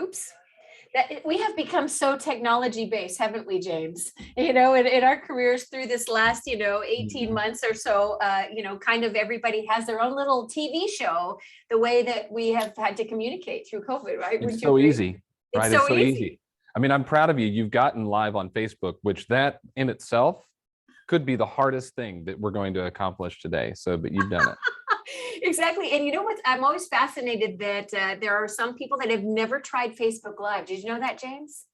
Oops. We have become so technology based, haven't we, James? In our careers through this last, 18 months or so, kind of everybody has their own little TV show, the way that we have had to communicate through COVID, right? It's so easy, right? It's so easy. I mean, I'm proud of you. You've gotten live on Facebook, which that in itself could be the hardest thing that we're going to accomplish today. But you've done it. Exactly. And you know what? I'm always fascinated that there are some people that have never tried Facebook Live. Did you know that, James?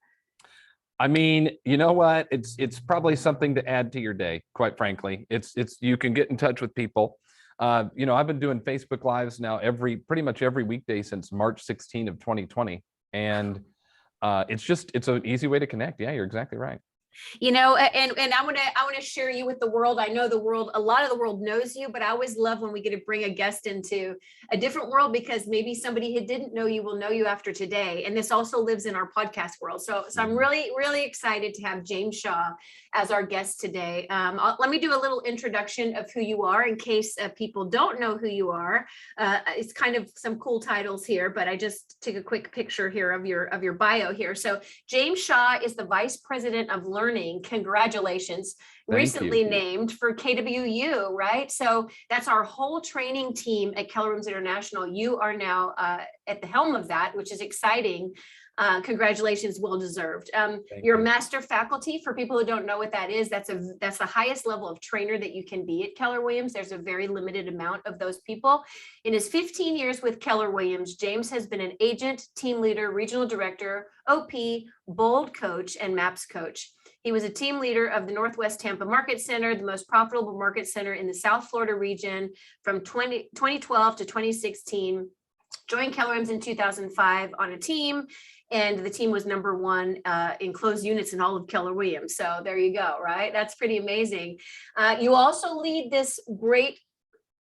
I mean, you know what? It's probably something to add to your day, quite frankly. It's you can get in touch with people. I've been doing Facebook Lives now pretty much every weekday since March 16 of 2020. And it's an easy way to connect. Yeah, you're exactly right. And I want to share you with the world. I know a lot of the world knows you, but I always love when we get to bring a guest into a different world, because maybe somebody who didn't know you will know you after today. And this also lives in our podcast world. So I'm really, really excited to have James Shaw as our guest today. Let me do a little introduction of who you are in case people don't know who you are. It's kind of some cool titles here, but I just took a quick picture here of your bio here. So James Shaw is the Vice President of Learning. Congratulations. Recently named for KWU, right? So that's our whole training team at Keller Williams International. You are now at the helm of that, which is exciting. Congratulations, well deserved. You're a master faculty. For people who don't know what that is, that's the highest level of trainer that you can be at Keller Williams. There's a very limited amount of those people. In his 15 years with Keller Williams, James has been an agent, team leader, regional director, OP, bold coach, and MAPS coach. He was a team leader of the Northwest Tampa Market Center, the most profitable market center in the South Florida region from 2012 to 2016. Joined Keller Williams in 2005 on a team, and the team was number one in closed units in all of Keller Williams. So there you go, right? That's pretty amazing. You also lead this great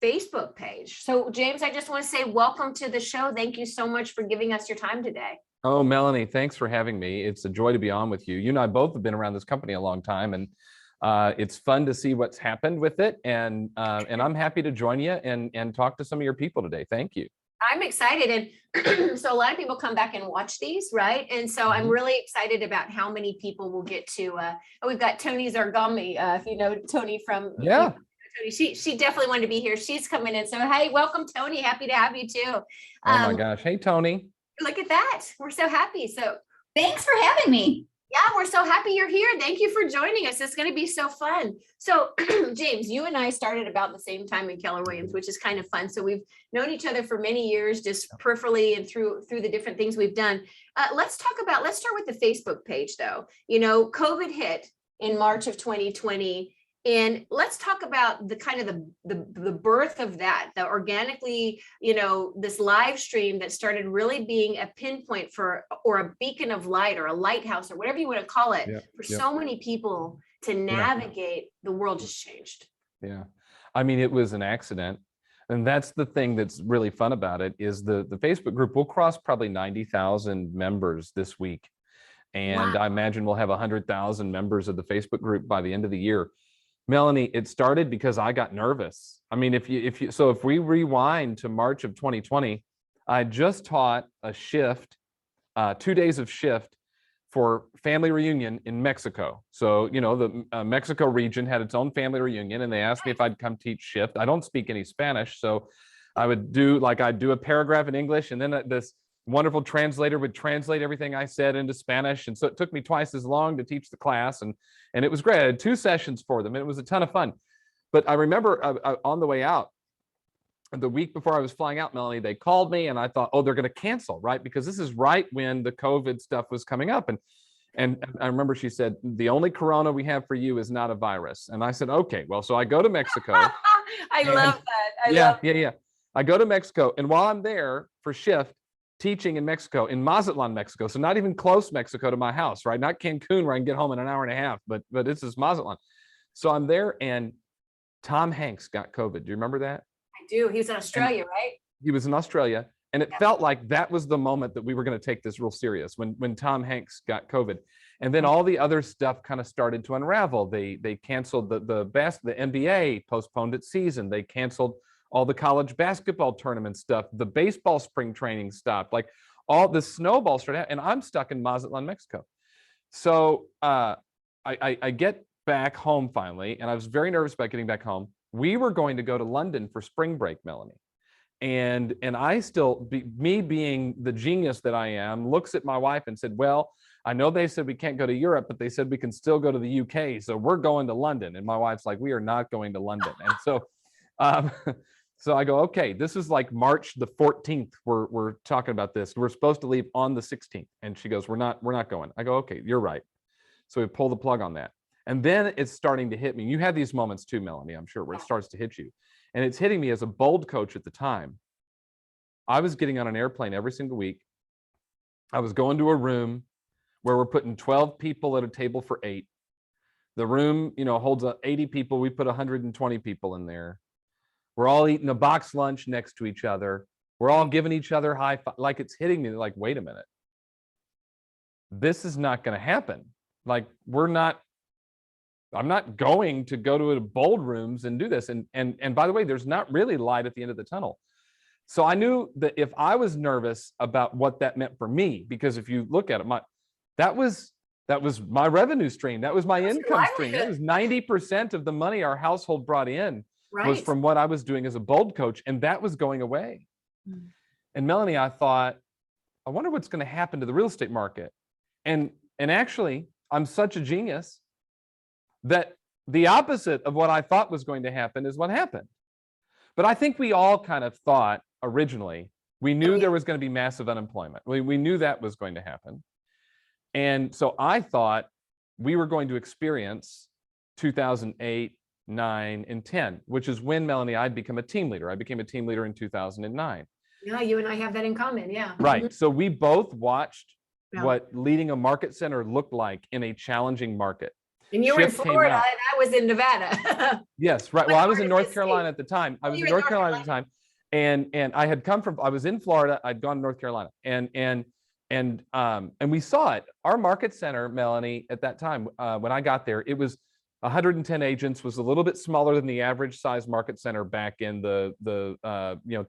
Facebook page. So James, I just want to say welcome to the show. Thank you so much for giving us your time today. Oh, Melanie, thanks for having me. It's a joy to be on with you. You and I both have been around this company a long time, and it's fun to see what's happened with it. And I'm happy to join you and talk to some of your people today. Thank you. I'm excited. And so a lot of people come back and watch these, right? And so I'm really excited about how many people will get to, we've got Tony Zargami, if you know Tony from, Tony, she definitely wanted to be here. She's coming in. So, hey, welcome, Tony. Happy to have you too. Oh my gosh. Hey, Tony. Look at that. We're so happy. So thanks for having me. Yeah, we're so happy you're here. Thank you for joining us. It's going to be so fun. So James, you and I started about the same time in Keller Williams, which is kind of fun. So we've known each other for many years, just peripherally and through the different things we've done. Let's start with the Facebook page though. COVID hit in March of 2020. And let's talk about the kind of the birth of that, the organically, this live stream that started really being a pinpoint or a beacon of light or a lighthouse or whatever you want to call it for so many people to navigate. The world just changed. Yeah. I mean, it was an accident. And that's the thing that's really fun about it is the Facebook group will cross probably 90,000 members this week. And I imagine we'll have 100,000 members of the Facebook group by the end of the year. Melanie, it started because I got nervous. I mean, if we rewind to March of 2020, I just taught a shift, 2 days of shift for family reunion in Mexico. So, the Mexico region had its own family reunion, and they asked me if I'd come teach shift. I don't speak any Spanish, so I'd do a paragraph in English, and then this wonderful translator would translate everything I said into Spanish. And so it took me twice as long to teach the class. And it was great. I had 2 sessions for them, and it was a ton of fun. But I remember on the way out, the week before I was flying out, Melanie, they called me and I thought, oh, they're going to cancel, right? Because this is right when the COVID stuff was coming up. And I remember she said, the only corona we have for you is not a virus. And I said, okay, well, so I go to Mexico. I love that. Yeah. I go to Mexico. And while I'm there for shift, teaching in Mexico, in Mazatlan, Mexico. So not even close Mexico to my house, right? Not Cancun where I can get home in an hour and a half, but this is Mazatlan. So I'm there and Tom Hanks got COVID. Do you remember that? I do. He was in Australia, right? He was in Australia. And it felt like that was the moment that we were going to take this real serious when Tom Hanks got COVID. And then all the other stuff kind of started to unravel. They canceled the NBA postponed its season. They canceled all the college basketball tournament stuff. The baseball spring training stopped. Like all the snowballs started out, and I'm stuck in Mazatlan, Mexico. So I get back home finally, and I was very nervous about getting back home. We were going to go to London for spring break, Melanie. And I still, me being the genius that I am, looks at my wife and said, well, I know they said we can't go to Europe, but they said we can still go to the UK. So we're going to London. And my wife's like, we are not going to London. And so, so I go, okay, this is like March the 14th. We're talking about this. We're supposed to leave on the 16th. And she goes, we're not going. I go, okay, you're right. So we pull the plug on that. And then it's starting to hit me. You had these moments too, Melanie, I'm sure, where it starts to hit you. And it's hitting me as a bold coach at the time. I was getting on an airplane every single week. I was going to a room where we're putting 12 people at a table for 8. The room, holds 80 people. We put 120 people in there. We're all eating a box lunch next to each other. We're all giving each other high five. Like, it's hitting me like, wait a minute. This is not going to happen. Like, I'm not going to go to bold rooms and do this. And by the way, there's not really light at the end of the tunnel. So I knew that if I was nervous about what that meant for me, because if you look at it, that was my revenue stream. That was my income stream. That was 90% of the money our household brought in was from what I was doing as a bold coach. And that was going away. And Melanie, I thought, I wonder what's going to happen to the real estate market. And actually, I'm such a genius that the opposite of what I thought was going to happen is what happened. But I think we all kind of thought originally, we knew there was going to be massive unemployment. We knew that was going to happen. And so I thought we were going to experience 2008, 9, and 10, which is when, Melanie, I'd become a team leader. I became a team leader in 2009. Yeah, you and I have that in common. Yeah. Right. So we both watched what leading a market center looked like in a challenging market. And you were in Florida and I was in Nevada. Yes, right. Well, I was in North Carolina at the time. I was in North Carolina at the time. And I had I was in Florida. I'd gone to North Carolina. And we saw it. Our market center, Melanie, at that time, when I got there, it was 110 agents, was a little bit smaller than the average size market center back in the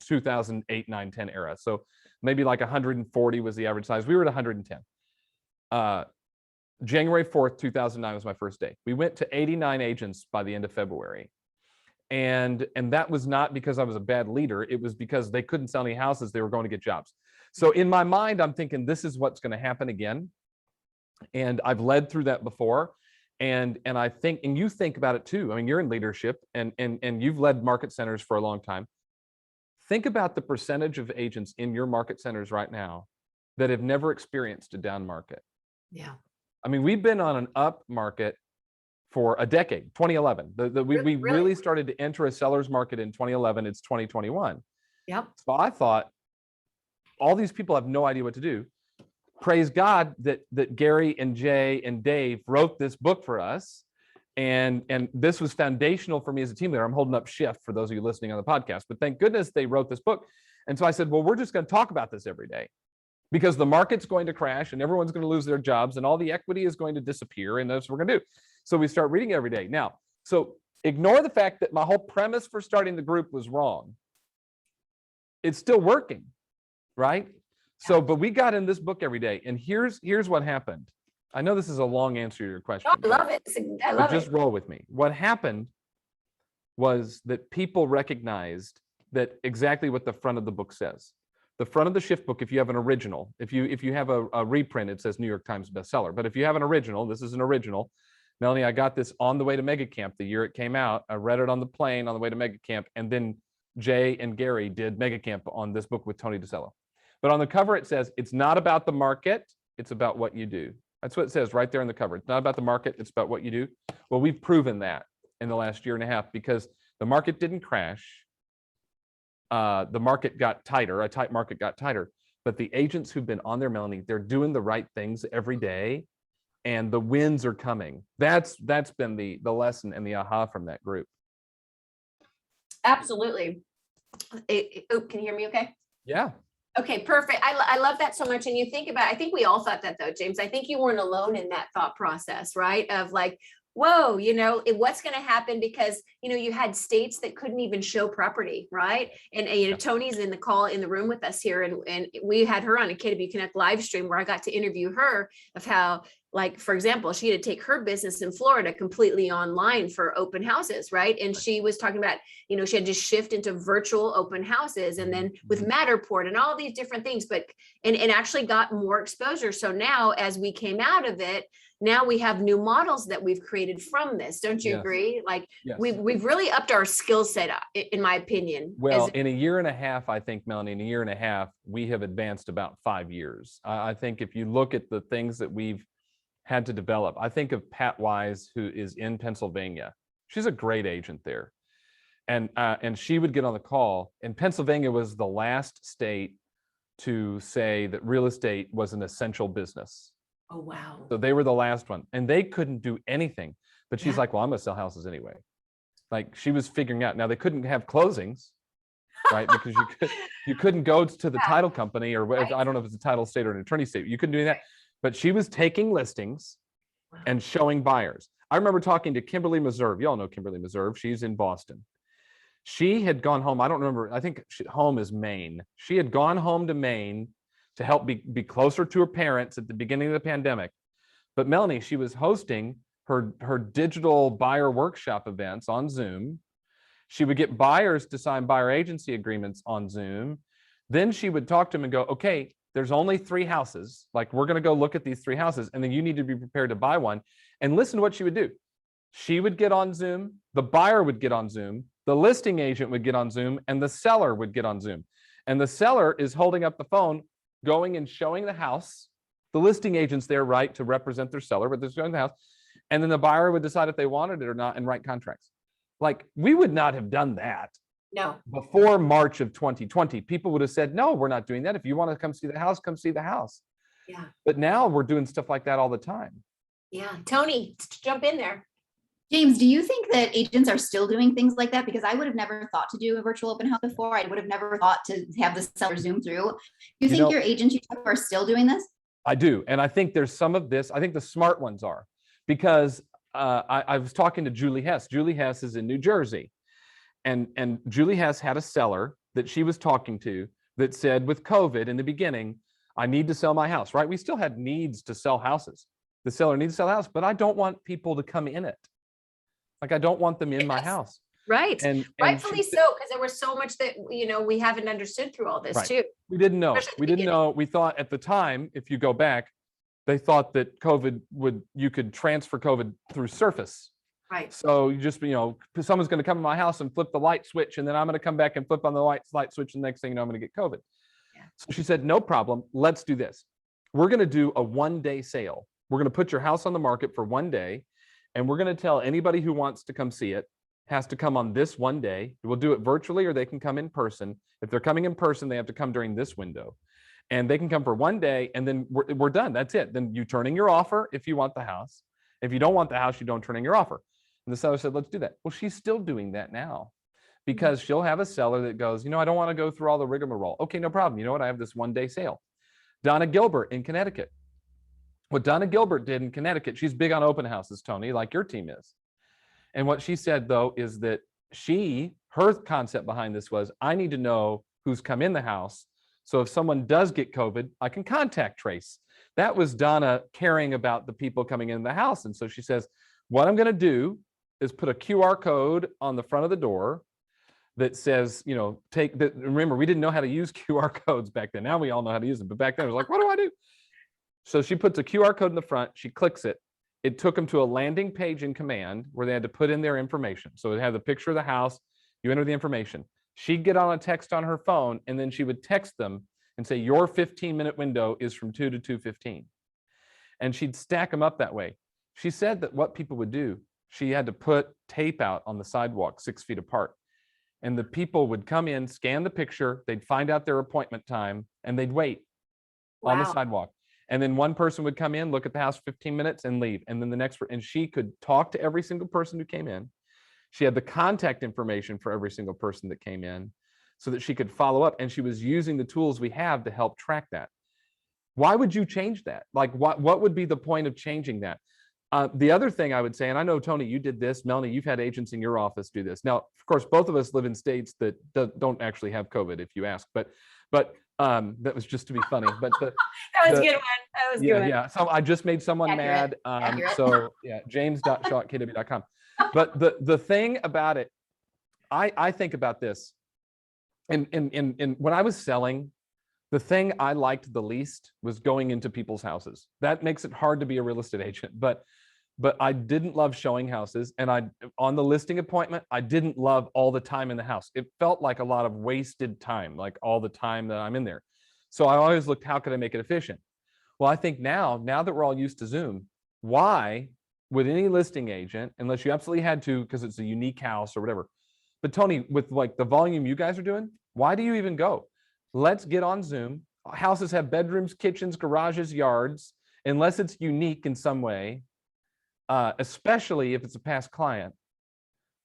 2008, 9, 10 era. So maybe like 140 was the average size. We were at 110. January 4th, 2009 was my first day. We went to 89 agents by the end of February. And that was not because I was a bad leader. It was because they couldn't sell any houses. They were going to get jobs. So in my mind, I'm thinking this is what's going to happen again. And I've led through that before. And I think, and you think about it too. I mean, you're in leadership and you've led market centers for a long time. Think about the percentage of agents in your market centers right now that have never experienced a down market. Yeah. I mean, we've been on an up market for a decade, 2011. We really started to enter a seller's market in 2011. It's 2021. Yep. So I thought, all these people have no idea what to do. Praise God that Gary and Jay and Dave wrote this book for us. And this was foundational for me as a team leader. I'm holding up Shift for those of you listening on the podcast, but thank goodness they wrote this book. And so I said, well, we're just going to talk about this every day because the market's going to crash and everyone's going to lose their jobs and all the equity is going to disappear. And that's what we're going to do. So we start reading every day. Now, so ignore the fact that my whole premise for starting the group was wrong. It's still working, right? So, but we got in this book every day. And here's what happened. I know this is a long answer to your question. Oh, I love it. I love it. Just roll with me. What happened was that people recognized that exactly what the front of the book says. The front of the Shift book, if you have an original, if you have a reprint, it says New York Times bestseller. But if you have an original, this is an original. Melanie, I got this on the way to Mega Camp the year it came out. I read it on the plane on the way to Mega Camp. And then Jay and Gary did Mega Camp on this book with Tony DeCello. But on the cover, it says, it's not about the market. It's about what you do. That's what it says right there in the cover. It's not about the market. It's about what you do. Well, we've proven that in the last year and a half because the market didn't crash. The market got tighter. A tight market got tighter. But the agents who've been on there, Melanie, they're doing the right things every day. And the wins are coming. That's been the lesson and the aha from that group. Absolutely. Can you hear me okay? Yeah. Okay, perfect. I love that so much. And you think about, I think we all thought that though, James. I think you weren't alone in that thought process, right? Of like, whoa, what's going to happen, because, you had states that couldn't even show property, right? And Tony's in the call in the room with us here, and we had her on a KW Connect live stream where I got to interview her of how, like, for example, she had to take her business in Florida completely online for open houses, right? And she was talking about, she had to shift into virtual open houses, and then with Matterport and all these different things, but and actually got more exposure. So now, as we came out of it, now we have new models that we've created from this. Don't you Yes. agree? Like, Yes. we've really upped our skill set, in my opinion. Well, in a year and a half, I think, Melanie, in a year and a half, we have advanced about 5 years. I think if you look at the things that we've had to develop, I think of Pat Wise, who is in Pennsylvania. She's a great agent there. And she would get on the call, and Pennsylvania was the last state to say that real estate was an essential business. Oh, wow. So they were the last one, and they couldn't do anything. But she's Yeah. like, well, I'm gonna sell houses anyway. Like, she was figuring out. Now they couldn't have closings, right? Because you couldn't go to the title company, or Right. I don't know if it's a title state or an attorney state. You couldn't do that. But she was taking listings and showing buyers. I remember talking to Kimberly Meserve. Y'all know Kimberly Meserve. She's in Boston. She had gone home. I don't remember. I think home is Maine. She had gone home to Maine to help be closer to her parents at the beginning of the pandemic. But Melanie, she was hosting her digital buyer workshop events on Zoom. She would get buyers to sign buyer agency agreements on Zoom. Then she would talk to them and go, okay, there's only 3 houses. Like, we're going to go look at these 3 houses, and then you need to be prepared to buy one. And listen to what she would do. She would get on Zoom, the buyer would get on Zoom, the listing agent would get on Zoom, and the seller would get on Zoom. And the seller is holding up the phone, going and showing the house. The listing agent's there, right, to represent their seller, but they're showing the house. And then the buyer would decide if they wanted it or not and write contracts. Like, we would not have done that No. before March of 2020. People would have said, no, we're not doing that. If you want to come see the house, come see the house. Yeah. But now we're doing stuff like that all the time. Yeah. Tony, jump in there. James, do you think that agents are still doing things like that? Because I would have never thought to do a virtual open house before. I would have never thought to have the seller Zoom through. Do you think your agents you talk to are still doing this? I do. And I think there's some of this. I think the smart ones are, because I was talking to Julie Hess. Julie Hess is in New Jersey. And Julie Hess had a seller that she was talking to that said, with COVID in the beginning, I need to sell my house, right? We still had needs to sell houses. The seller needs to sell a house, but I don't want people to come in it. Like, I don't want them in my house. Right. And rightfully so, because there was so much that, we haven't understood through all this too. We didn't know. Especially at the We didn't beginning. know. We thought at the time, if you go back, they thought that you could transfer COVID through surface. Right. So you just, someone's going to come to my house and flip the light switch, and then I'm going to come back and flip on the light switch, and the next thing you know, I'm going to get COVID. Yeah. So she said, no problem. Let's do this. We're going to do a 1-day sale. We're going to put your house on the market for 1 day, and we're going to tell anybody who wants to come see it has to come on this 1 day. We'll do it virtually, or they can come in person. If they're coming in person, they have to come during this window. And they can come for 1 day, and then we're done. That's it. Then you turn in your offer if you want the house. If you don't want the house, you don't turn in your offer. And the seller said, let's do that. Well, she's still doing that now, because she'll have a seller that goes, I don't want to go through all the rigmarole. Okay, no problem. You know what? I have this 1-day sale. Donna Gilbert in Connecticut. What Donna Gilbert did in Connecticut, she's big on open houses, Tony, like your team is. And what she said, though, is that her concept behind this was, I need to know who's come in the house. So if someone does get COVID, I can contact trace. That was Donna caring about the people coming in the house. And so she says, what I'm going to do is put a QR code on the front of the door that says, take that. Remember, we didn't know how to use QR codes back then. Now we all know how to use them. But back then it was like, what do I do? So she puts a QR code in the front. She clicks it. It took them to a landing page in Command where they had to put in their information. So it had the picture of the house. You enter the information. She'd get on a text on her phone, and then she would text them and say, your 15-minute window is from 2 to 2:15. And she'd stack them up that way. She said that what people would do, she had to put tape out on the sidewalk 6 feet apart. And the people would come in, scan the picture, they'd find out their appointment time, and they'd wait on the sidewalk. And then one person would come in, look at the house 15 minutes and leave. And then the next, and she could talk to every single person who came in. She had the contact information for every single person that came in so that she could follow up. And she was using the tools we have to help track that. Why would you change that? Like, what would be the point of changing that? The other thing I would say, and I know, Tony, you did this. Melanie, you've had agents in your office do this. Now, of course, both of us live in states that don't actually have COVID, if you ask. But that was just to be funny. But that was a good one. That was good. Yeah. So I just made someone Accurate. mad. So yeah, james.shaw@kw.com. But the thing about it, I think about this, and when I was selling, the thing I liked the least was going into people's houses. That makes it hard to be a real estate agent. But I didn't love showing houses. And on the listing appointment, I didn't love all the time in the house. It felt like a lot of wasted time, like all the time that I'm in there. So I always looked, how could I make it efficient? Well, I think now that we're all used to Zoom, why would any listing agent, unless you absolutely had to, because it's a unique house or whatever. But Tony, with like the volume you guys are doing, why do you even go? Let's get on Zoom. Houses have bedrooms, kitchens, garages, yards, unless it's unique in some way, especially if it's a past client.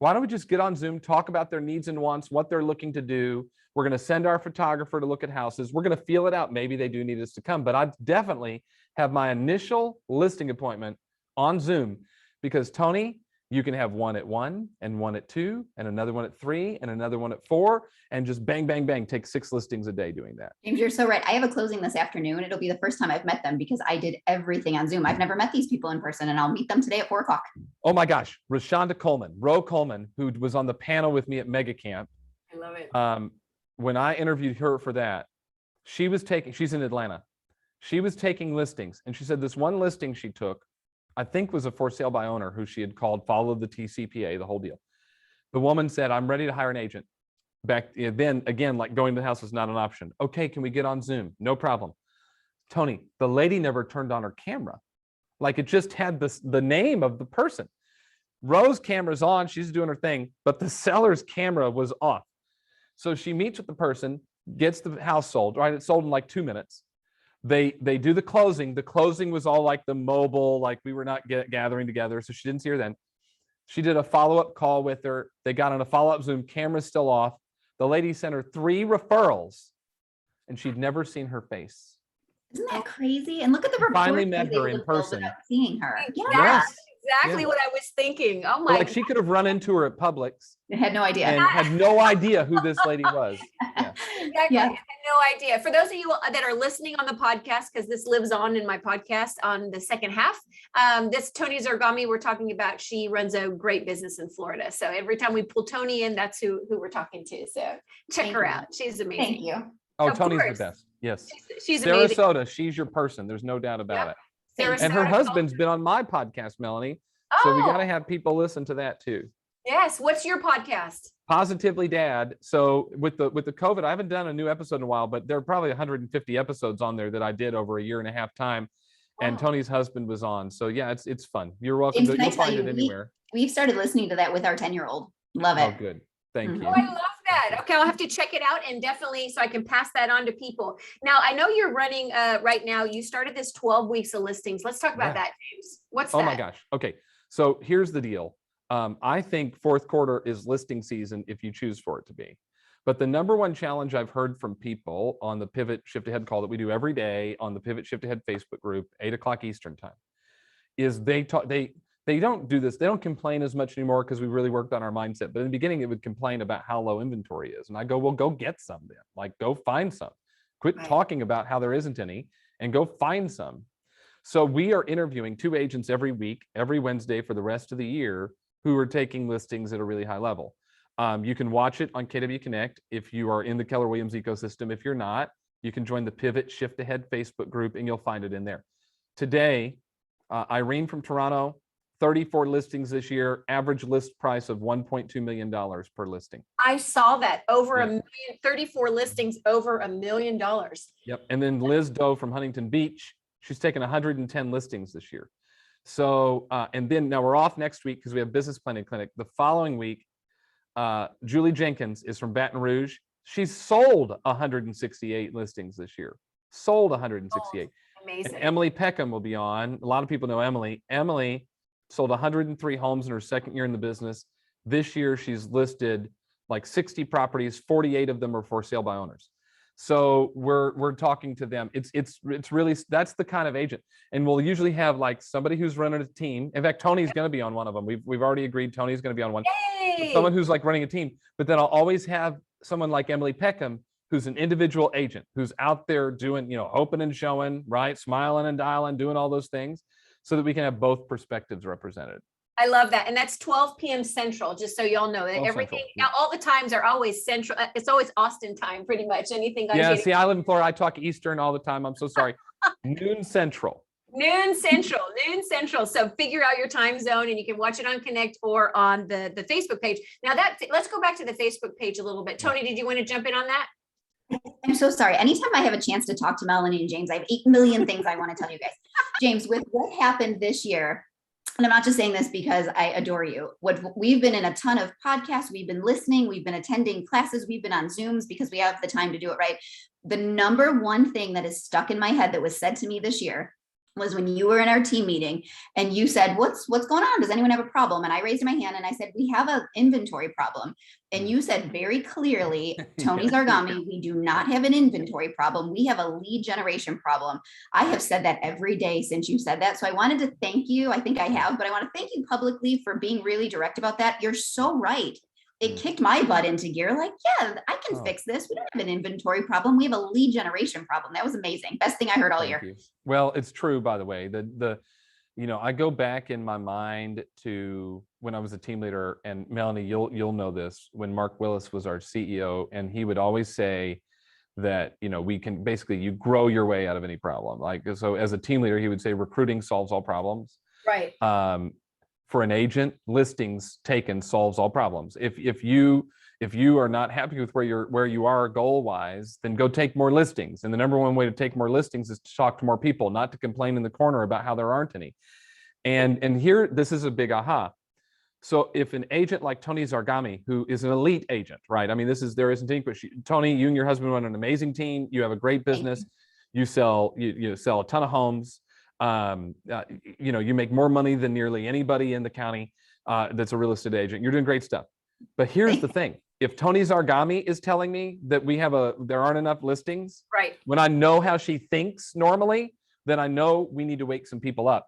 Why don't we just get on Zoom, talk about their needs and wants, what they're looking to do. We're going to send our photographer to look at houses. We're going to feel it out. Maybe they do need us to come, but I'd definitely have my initial listing appointment on Zoom, because Tony, you can have one at 1 and one at 2 and another one at 3 and another one at 4, and just bang, bang, bang, take 6 listings a day doing that. James, you're so right. I have a closing this afternoon. It'll be the first time I've met them because I did everything on Zoom. I've never met these people in person, and I'll meet them today at 4 o'clock. Oh my gosh, Rashonda Coleman, Ro Coleman, who was on the panel with me at Mega Camp. I love it. When I interviewed her for that, she's in Atlanta. She was taking listings, and she said this one listing she took, I think was a for sale by owner who she had called, followed the TCPA, the whole deal. The woman said, I'm ready to hire an agent. Back then, again, like going to the house was not an option. Okay, can we get on Zoom? No problem. Tony, the lady never turned on her camera. Like it just had the name of the person. Rose's camera's on, she's doing her thing, but the seller's camera was off. So she meets with the person, gets the house sold, right? It's sold in like 2 minutes. They do the closing. The closing was all like the mobile, like we were not gathering together. So she didn't see her then. She did a follow-up call with her. They got on a follow-up Zoom, camera's still off. The lady sent her 3 referrals and she'd never seen her face. Isn't that crazy? And look at the report. Finally met her in person. Seeing her. Yes. Exactly what I was thinking. Oh my! Like she could have run into her at Publix. I had no idea. And had no idea who this lady was. Yeah. Exactly. Yeah. I had no idea. For those of you that are listening on the podcast, because this lives on in my podcast on the second half, this Tony Zargami we're talking about. She runs a great business in Florida. So every time we pull Tony in, that's who we're talking to. So check her out. She's amazing. Thank you. Oh, Of Tony's course. the best. Yes. She's amazing. Sarasota, she's your person. There's no doubt about it. Sarasota And her culture. husband's been on my podcast, Melanie. So we got to have people listen to that too. Yes. What's your podcast? Positively Dad. So with the COVID, I haven't done a new episode in a while, but there are probably 150 episodes on there that I did over a 1.5 years time. And Tony's husband was on. So yeah, it's fun. You're welcome. James, You'll find it anywhere. We've started listening to that with our 10-year-old. Love it. Oh, good. Thank you. Oh, I love that. Okay, I'll have to check it out, and definitely so I can pass that on to people. Now, I know you're running right now. You started this 12 weeks of listings. Let's talk about that, James. What's that? Oh my gosh. Okay. So here's the deal. I think fourth quarter is listing season if you choose for it to be. But the number one challenge I've heard from people on the Pivot Shift Ahead call that we do every day on the Pivot Shift Ahead Facebook group, 8 o'clock Eastern time, is they don't do this. They don't complain as much anymore because we really worked on our mindset. But in the beginning, it would complain about how low inventory is. And I go, well, go get some then. Like, go find some. Quit talking about how there isn't any and go find some. So we are interviewing 2 agents every week, every Wednesday for the rest of the year who are taking listings at a really high level. You can watch it on KW Connect if you are in the Keller Williams ecosystem. If you're not, you can join the Pivot Shift Ahead Facebook group and you'll find it in there. Today, Irene from Toronto, 34 listings this year, average list price of $1.2 million per listing. I saw that over a million, 34 listings over $1 million. Yep. And then Liz Doe from Huntington Beach, she's taken 110 listings this year. So, and then now we're off next week because we have business planning clinic. The following week, Julie Jenkins is from Baton Rouge. She's sold 168 listings this year. Sold 168. Amazing. And Emily Peckham will be on. A lot of people know Emily. Emily sold 103 homes in her second year in the business. This year, she's listed like 60 properties. 48 of them are for sale by owners. So we're talking to them. It's really, that's the kind of agent. And we'll usually have like somebody who's running a team. In fact, Tony's going to be on one of them. We've already agreed Tony's going to be on one. Yay! Someone who's like running a team. But then I'll always have someone like Emily Peckham, who's an individual agent, who's out there doing, hoping and showing, right? Smiling and dialing, doing all those things so that we can have both perspectives represented. I love that. And that's 12 p.m. Central, just so y'all know that 12 everything, Central, yeah. all the times are always Central. It's always Austin time, pretty much. Anything on Yeah, JD. see, I live in Florida. I talk Eastern all the time. I'm so sorry. Noon Central. Noon Central. So figure out your time zone and you can watch it on Connect or on the Facebook page. Now let's go back to the Facebook page a little bit. Tony, did you want to jump in on that? I'm so sorry. Anytime I have a chance to talk to Melanie and James, I have 8 million things I want to tell you guys. James, with what happened this year, and I'm not just saying this because I adore you. We've been in a ton of podcasts, we've been listening, we've been attending classes, we've been on Zooms because we have the time to do it, right? The number one thing that is stuck in my head that was said to me this year was when you were in our team meeting and you said, what's going on? Does anyone have a problem? And I raised my hand and I said, we have an inventory problem. And you said very clearly, Tony Zargami, we do not have an inventory problem. We have a lead generation problem. I have said that every day since you said that. So I wanted to thank you. I think I have, but I want to thank you publicly for being really direct about that. You're so right. It kicked my butt into gear. Like, yeah, I can fix this. We don't have an inventory problem. We have a lead generation problem. That was amazing. Best thing I heard all year. Well, it's true, by the way. I go back in my mind to when I was a team leader, and Melanie, you'll know this, when Mark Willis was our CEO, and he would always say that, we can basically, you grow your way out of any problem. Like, so as a team leader, he would say recruiting solves all problems. Right. For an agent, listings taken solves all problems. If you are not happy with where you are goal wise, then go take more listings. And the number one way to take more listings is to talk to more people, not to complain in the corner about how there aren't any. And here, this is a big aha. So if an agent like Tony Zargami, who is an elite agent, right? I mean, there isn't any, but Tony, you and your husband run an amazing team. You have a great business. You sell a ton of homes. You make more money than nearly anybody in the county that's a real estate agent. You're doing great stuff. But here's the thing. If Tony Zargami is telling me that there aren't enough listings, right, when I know how she thinks normally, then I know we need to wake some people up.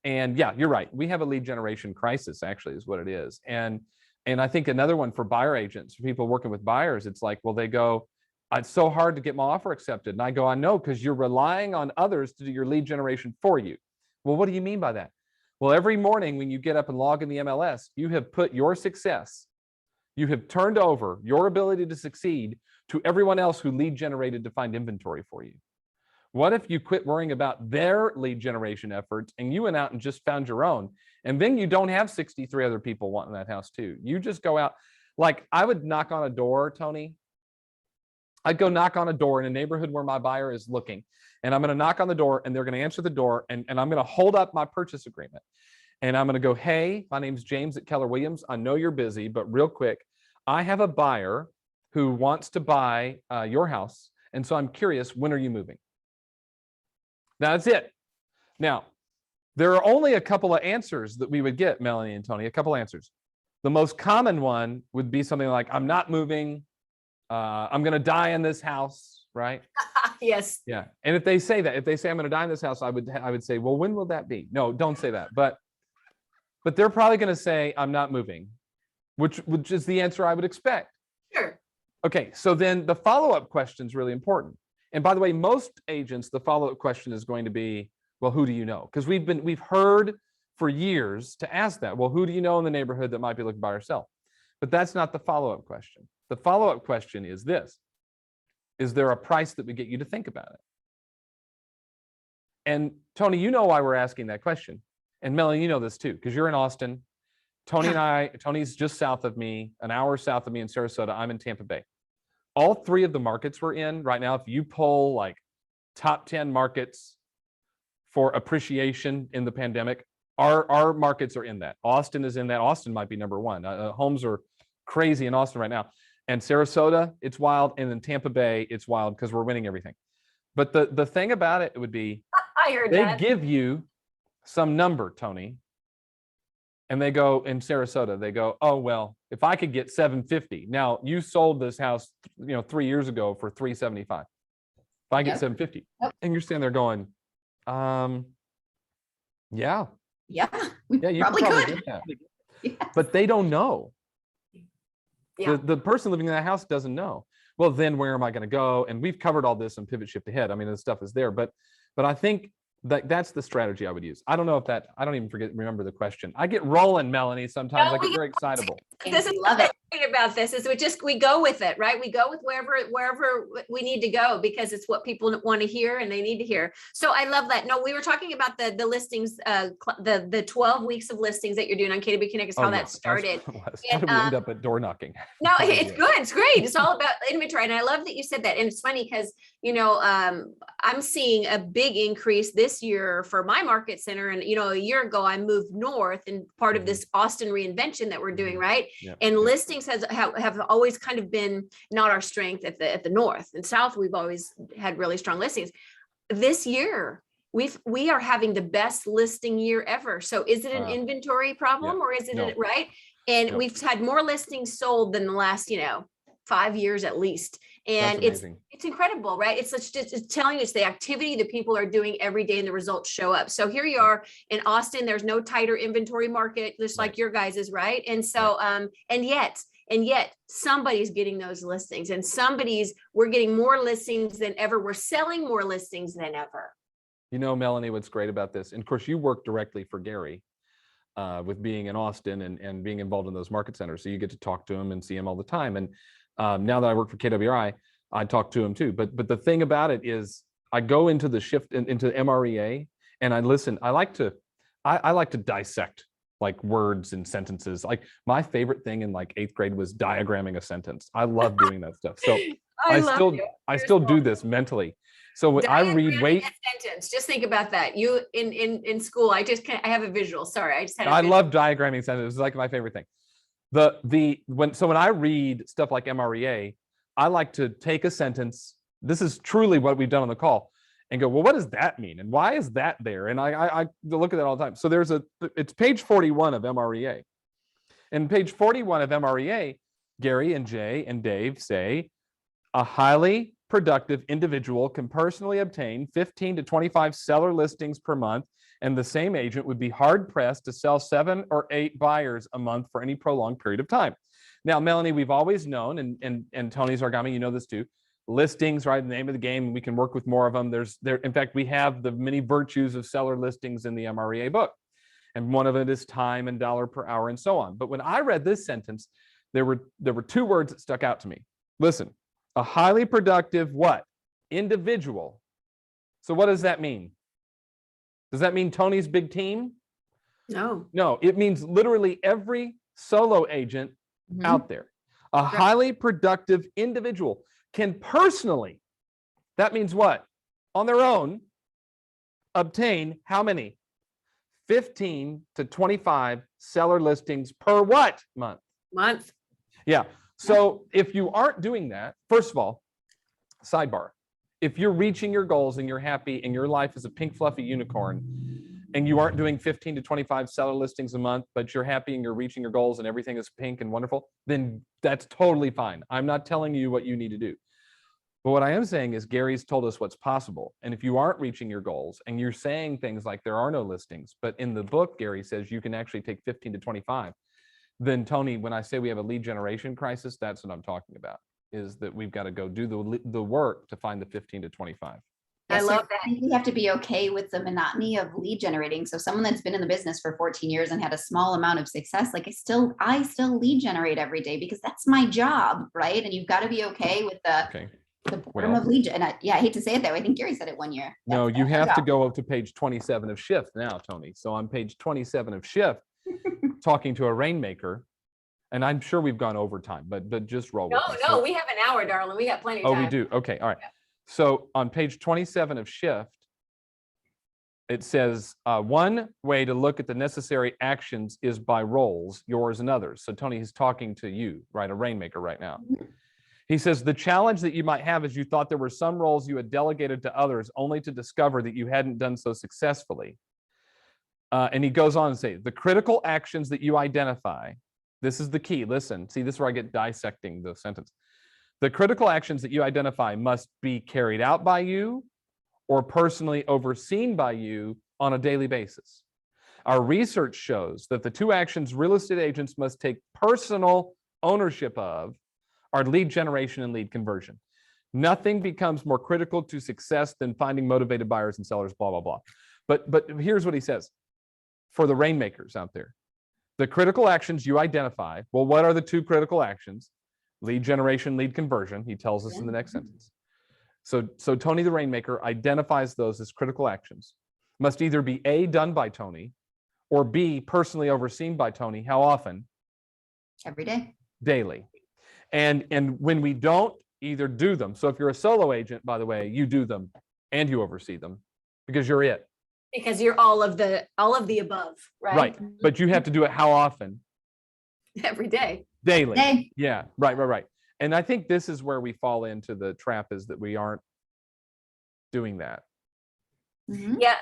And yeah, you're right. We have a lead generation crisis, actually, is what it is. And I think another one for buyer agents, for people working with buyers, it's like, well, they go, it's so hard to get my offer accepted. And I go, I know, because you're relying on others to do your lead generation for you. Well, what do you mean by that? Well, every morning when you get up and log in the MLS, you have put your success, you have turned over your ability to succeed to everyone else who lead generated to find inventory for you. What if you quit worrying about their lead generation efforts and you went out and just found your own? And then you don't have 63 other people wanting that house too. You just go out. Like, I would knock on a door, Tony. I'd go knock on a door in a neighborhood where my buyer is looking, and I'm going to knock on the door and they're going to answer the door, and I'm going to hold up my purchase agreement. And I'm going to go, hey, my name's James at Keller Williams. I know you're busy, but real quick, I have a buyer who wants to buy your house. And so I'm curious, when are you moving? That's it. Now, there are only a couple of answers that we would get, Melanie and Tony, a couple of answers. The most common one would be something like, I'm not moving. I'm going to die in this house, right? Yes. Yeah. And if they say that, if they say I'm going to die in this house, I would say, well, when will that be? No, don't say that. But they're probably going to say I'm not moving, which is the answer I would expect. Sure. Okay. So then the follow-up question is really important. And by the way, most agents, the follow-up question is going to be, well, who do you know? Because we've heard for years to ask that. Well, who do you know in the neighborhood that might be looking to buy or sell? But that's not the follow-up question. The follow-up question is this: is there a price that would get you to think about it? And Tony, you know why we're asking that question. And Melanie, you know this too, because you're in Austin. Tony's just south of me, an hour south of me in Sarasota. I'm in Tampa Bay. All three of the markets we're in right now, if you poll like top 10 markets for appreciation in the pandemic, our markets are in that. Austin is in that. Austin might be number one. Homes are crazy in Austin right now. And Sarasota, it's wild. And in Tampa Bay, it's wild because we're winning everything. But the thing about it would be, I heard they that. give you some number, Tony, and they go in Sarasota, they go, oh, well, if I could get 750. Now you sold this house, 3 years ago for 375. If I get Yep. 750, Yep. and you're standing there going, yeah, we you probably could could. get that. Yes. But they don't know. Yeah. The person living in that house doesn't know. Well, then where am I going to go? And we've covered all this on Pivot Shift Ahead. I mean, the stuff is there, but I think that's the strategy I would use. I don't know if I don't even remember the question. I get rolling, Melanie. Sometimes I get very excitable. This is love it. great about this is we go with it, right? We go with wherever we need to go because it's what people want to hear and they need to hear. So I love that. No, we were talking about the listings, the 12 weeks of listings that you're doing on KW Connect is how that started. How did we end up at door knocking? No, it's good. It's great. It's all about inventory. And I love that you said that. And it's funny because, I'm seeing a big increase this year for my market center. And, a year ago, I moved north and part of this Austin reinvention that we're doing, right? And listings have always kind of been not our strength at the north and south. We've always had really strong listings. This year, we are having the best listing year ever. So is it an inventory problem or is it right? And we've had more listings sold than the last, 5 years at least. And it's incredible, right? It's telling you it's the activity that people are doing every day and the results show up. So here you are in Austin, there's no tighter inventory market, just like your guys is, right? And so, and yet somebody's getting those listings and we're getting more listings than ever. We're selling more listings than ever. Melanie, what's great about this, and of course you work directly for Gary with being in Austin and being involved in those market centers. So you get to talk to him and see him all the time. And now that I work for KWI, I talk to him too. But the thing about it is I go into the shift into MREA and I listen. I like to dissect like words and sentences. Like my favorite thing in like 8th grade was diagramming a sentence. I love doing that stuff. So I still do this mentally. So when I read a sentence, just think about that. You in school, I have a visual. Sorry, I just had. I love diagramming sentences. It's like my favorite thing. When I read stuff like MREA, I like to take a sentence. This is truly what we've done on the call, and go, well, what does that mean, and why is that there? And I look at that all the time. So it's page 41 of MREA, and page 41 of MREA, Gary and Jay and Dave say, a highly productive individual can personally obtain 15 to 25 seller listings per month, and the same agent would be hard pressed to sell 7 or 8 buyers a month for any prolonged period of time. Now, Melanie, we've always known, and Tony Zargami, this too, listings, right? The name of the game, we can work with more of them. In fact, we have the many virtues of seller listings in the MREA book. And one of it is time and dollar per hour and so on. But when I read this sentence, there were 2 words that stuck out to me. Listen, a highly productive what? Individual. So what does that mean? Does that mean Tony's big team? No, it means literally every solo agent out there. A highly productive individual can personally, that means what? On their own, obtain how many? 15 to 25 seller listings per what month? Yeah. So if you aren't doing that, first of all, sidebar, if you're reaching your goals and you're happy and your life is a pink fluffy unicorn and you aren't doing 15 to 25 seller listings a month, but you're happy and you're reaching your goals and everything is pink and wonderful, then that's totally fine. I'm not telling you what you need to do. But what I am saying is Gary's told us what's possible. And if you aren't reaching your goals and you're saying things like there are no listings, but in the book, Gary says you can actually take 15 to 25, then Tony, when I say we have a lead generation crisis, that's what I'm talking about, is that we've got to go do the work to find the 15 to 25. I love that. I think we have to be okay with the monotony of lead generating. So someone that's been in the business for 14 years and had a small amount of success, like I still lead generate every day because that's my job, right? And you've got to be okay with the boredom of lead gen. And I hate to say it that way. I think Gary said it one year. No, you have to go up to page 27 of Shift now, Tony. So on page 27 of Shift, talking to a rainmaker, and I'm sure we've gone over time, but just roll with me. No, we have an hour, darling. We got plenty of time. Oh, we do. Okay, all right. So on page 27 of Shift, it says one way to look at the necessary actions is by roles, yours and others. So Tony is talking to you, right? A rainmaker right now. He says the challenge that you might have is you thought there were some roles you had delegated to others only to discover that you hadn't done so successfully. And he goes on to say the critical actions that you identify This is the key. Listen, see, this is where I get dissecting the sentence. The critical actions that you identify must be carried out by you or personally overseen by you on a daily basis. Our research shows that the two actions real estate agents must take personal ownership of are lead generation and lead conversion. Nothing becomes more critical to success than finding motivated buyers and sellers, blah, blah, blah. But here's what he says for the rainmakers out there. The critical actions you identify, well, what are the two critical actions? Lead generation, lead conversion, he tells us in the next sentence. So Tony the Rainmaker identifies those as critical actions. Must either be A, done by Tony, or B, personally overseen by Tony. How often? Every day. Daily. And when we don't either do them, so if you're a solo agent, by the way, you do them and you oversee them because you're it. Because you're all of the above, right? Right. But you have to do it how often? Every day. Daily. Day. Yeah. Right. And I think this is where we fall into the trap, is that we aren't doing that. Mhm. Yeah,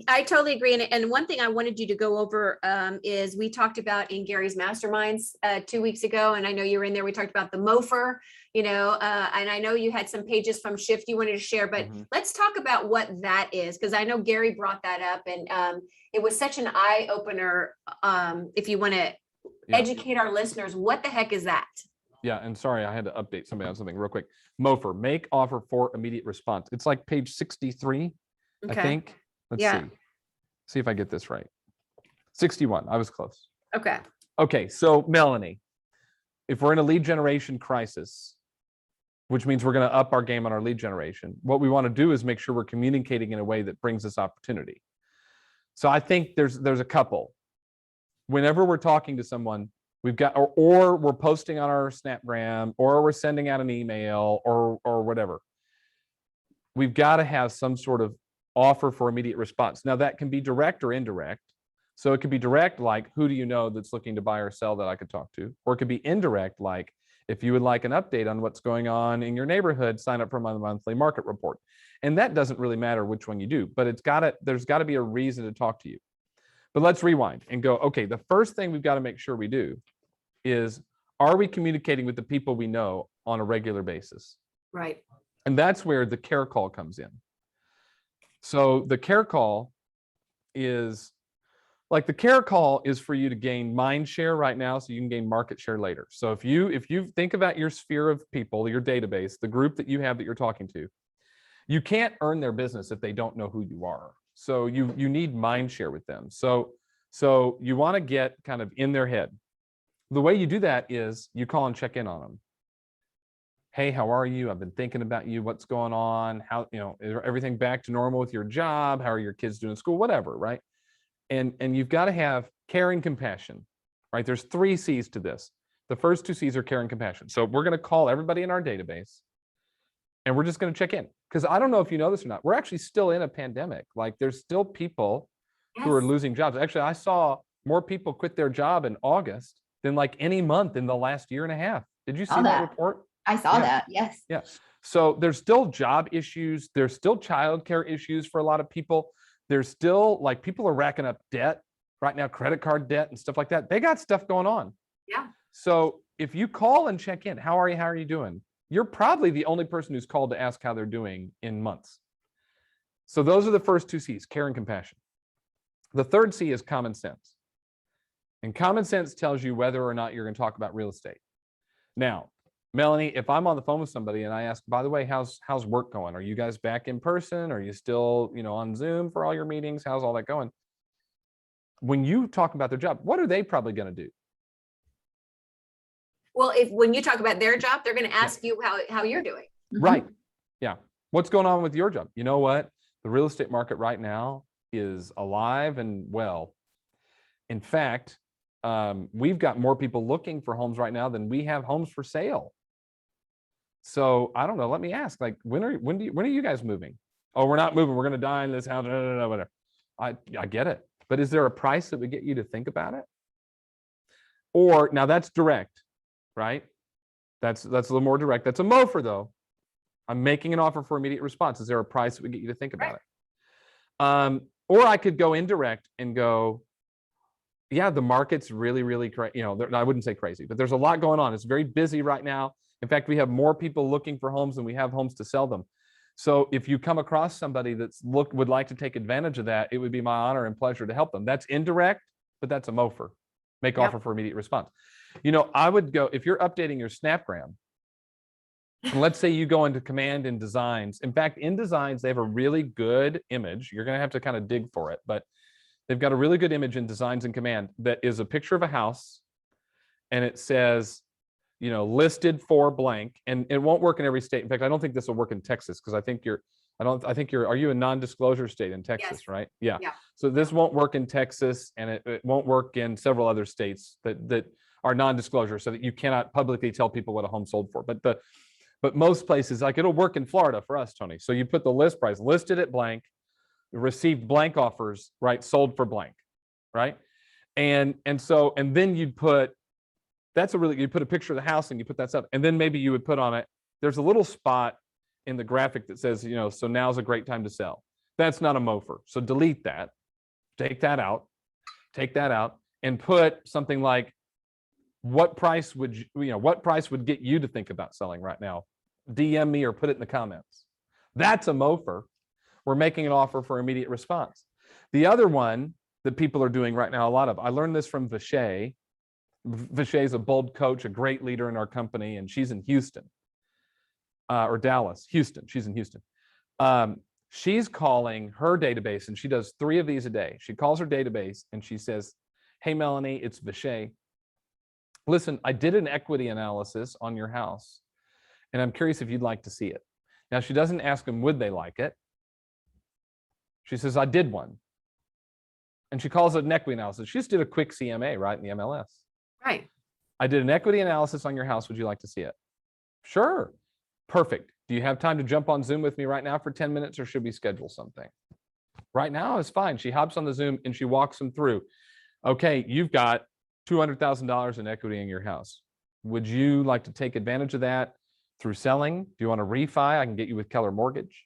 I totally agree. And one thing I wanted you to go over is we talked about in Gary's masterminds 2 weeks ago, and I know you were in there. We talked about the MOFR, and I know you had some pages from Shift you wanted to share, but let's talk about what that is, because I know Gary brought that up, and it was such an eye opener. If you want to educate our listeners, what the heck is that? Yeah, and sorry, I had to update somebody on something real quick. MOFR, make offer for immediate response. It's like page 63. Okay. I think. Let's see if I get this right. 61. I was close. Okay. Okay. So Melanie, if we're in a lead generation crisis, which means we're going to up our game on our lead generation, what we want to do is make sure we're communicating in a way that brings us opportunity. So I think there's a couple. Whenever we're talking to someone, we've got, or we're posting on our Snapgram, or we're sending out an email, or whatever. We've got to have some sort of offer for immediate response. Now that can be direct or indirect. So it could be direct, like, who do you know that's looking to buy or sell that I could talk to? Or it could be indirect, like, if you would like an update on what's going on in your neighborhood, sign up for my monthly market report. And that doesn't really matter which one you do, but there's got to be a reason to talk to you. But let's rewind and go, okay, the first thing we've got to make sure we do is, are we communicating with the people we know on a regular basis? Right. And that's where the care call comes in. So the care call is for you to gain mind share right now, so you can gain market share later. So if you think about your sphere of people, your database, the group that you have that you're talking to, you can't earn their business if they don't know who you are. So you need mind share with them. So you want to get kind of in their head. The way you do that is you call and check in on them. Hey, how are you? I've been thinking about you. What's going on? How, is everything back to normal with your job? How are your kids doing in school? Whatever, right? And you've got to have care and compassion, right? There's 3 C's to this. The first 2 C's are care and compassion. So we're going to call everybody in our database, and we're just going to check in. Because I don't know if you know this or not, we're actually still in a pandemic. Like, there's still people who are losing jobs. Actually, I saw more people quit their job in August than like any month in the last year and a half. Did you see that report? I saw that. Yes. Yeah. So there's still job issues. There's still childcare issues for a lot of people. There's still, like, people are racking up debt right now, credit card debt and stuff like that. They got stuff going on. Yeah. So if you call and check in, how are you? How are you doing? You're probably the only person who's called to ask how they're doing in months. So those are the first 2 C's, care and compassion. The third C is common sense. And common sense tells you whether or not you're going to talk about real estate. Now, Melanie, if I'm on the phone with somebody and I ask, by the way, how's work going? Are you guys back in person? Are you still, on Zoom for all your meetings? How's all that going? When you talk about their job, what are they probably going to do? Well, when you talk about their job, they're going to ask you how you're doing. Right. Yeah. What's going on with your job? You know what? The real estate market right now is alive and well. In fact, we've got more people looking for homes right now than we have homes for sale. So I don't know. Let me ask, like, when are you guys moving? Oh, we're not moving. We're going to die in this house. Whatever. I get it. But is there a price that would get you to think about it? Or now that's direct, right? That's a little more direct. That's a MOFR though. I'm making an offer for immediate response. Is there a price that would get you to think about it? Or I could go indirect and go, yeah, the market's really crazy. I wouldn't say crazy, but there's a lot going on. It's very busy right now. In fact, we have more people looking for homes than we have homes to sell them. So if you come across somebody would like to take advantage of that, it would be my honor and pleasure to help them. That's indirect, but that's a MOFR. Make offer for immediate response. I would go, if you're updating your Snapgram, and let's say you go into Command in Designs. In fact, in Designs, they have a really good image. You're going to have to kind of dig for it, but they've got a really good image in Designs and Command that is a picture of a house, and it says, listed for blank, and it won't work in every state. In fact, I don't think this will work in Texas because I think are you a non-disclosure state in Texas, Yes. right? Yeah. Yeah. So this won't work in Texas, and it won't work in several other states that are non-disclosure, so that you cannot publicly tell people what a home sold for. But most places, like, it'll work in Florida for us, Tony. So you put the list price, listed at blank, received blank offers, right? Sold for blank, right? And then you'd put, you put a picture of the house and you put that stuff. And then maybe you would put on it, there's a little spot in the graphic that says, so now's a great time to sell. That's not a MOFR. So delete that, take that out, and put something like, what price would get you to think about selling right now? DM me or put it in the comments. That's a MOFR. We're making an offer for immediate response. The other one that people are doing right now, a lot of, I learned this from Vishay. Vishay is a bold coach, a great leader in our company, and she's in Houston, or Dallas, Houston. She's in Houston. She's calling her database, and she does 3 of these a day. She calls her database and she says, hey, Melanie, it's Vishay. Listen, I did an equity analysis on your house, and I'm curious if you'd like to see it. Now, she doesn't ask them, would they like it? She says, I did one. And she calls it an equity analysis. She just did a quick CMA, right, in the MLS. Right. I did an equity analysis on your house. Would you like to see it? Sure. Perfect. Do you have time to jump on Zoom with me right now for 10 minutes, or should we schedule something? Right now is fine. She hops on the Zoom and she walks them through. Okay, you've got $200,000 in equity in your house. Would you like to take advantage of that through selling? Do you want to refi? I can get you with Keller Mortgage.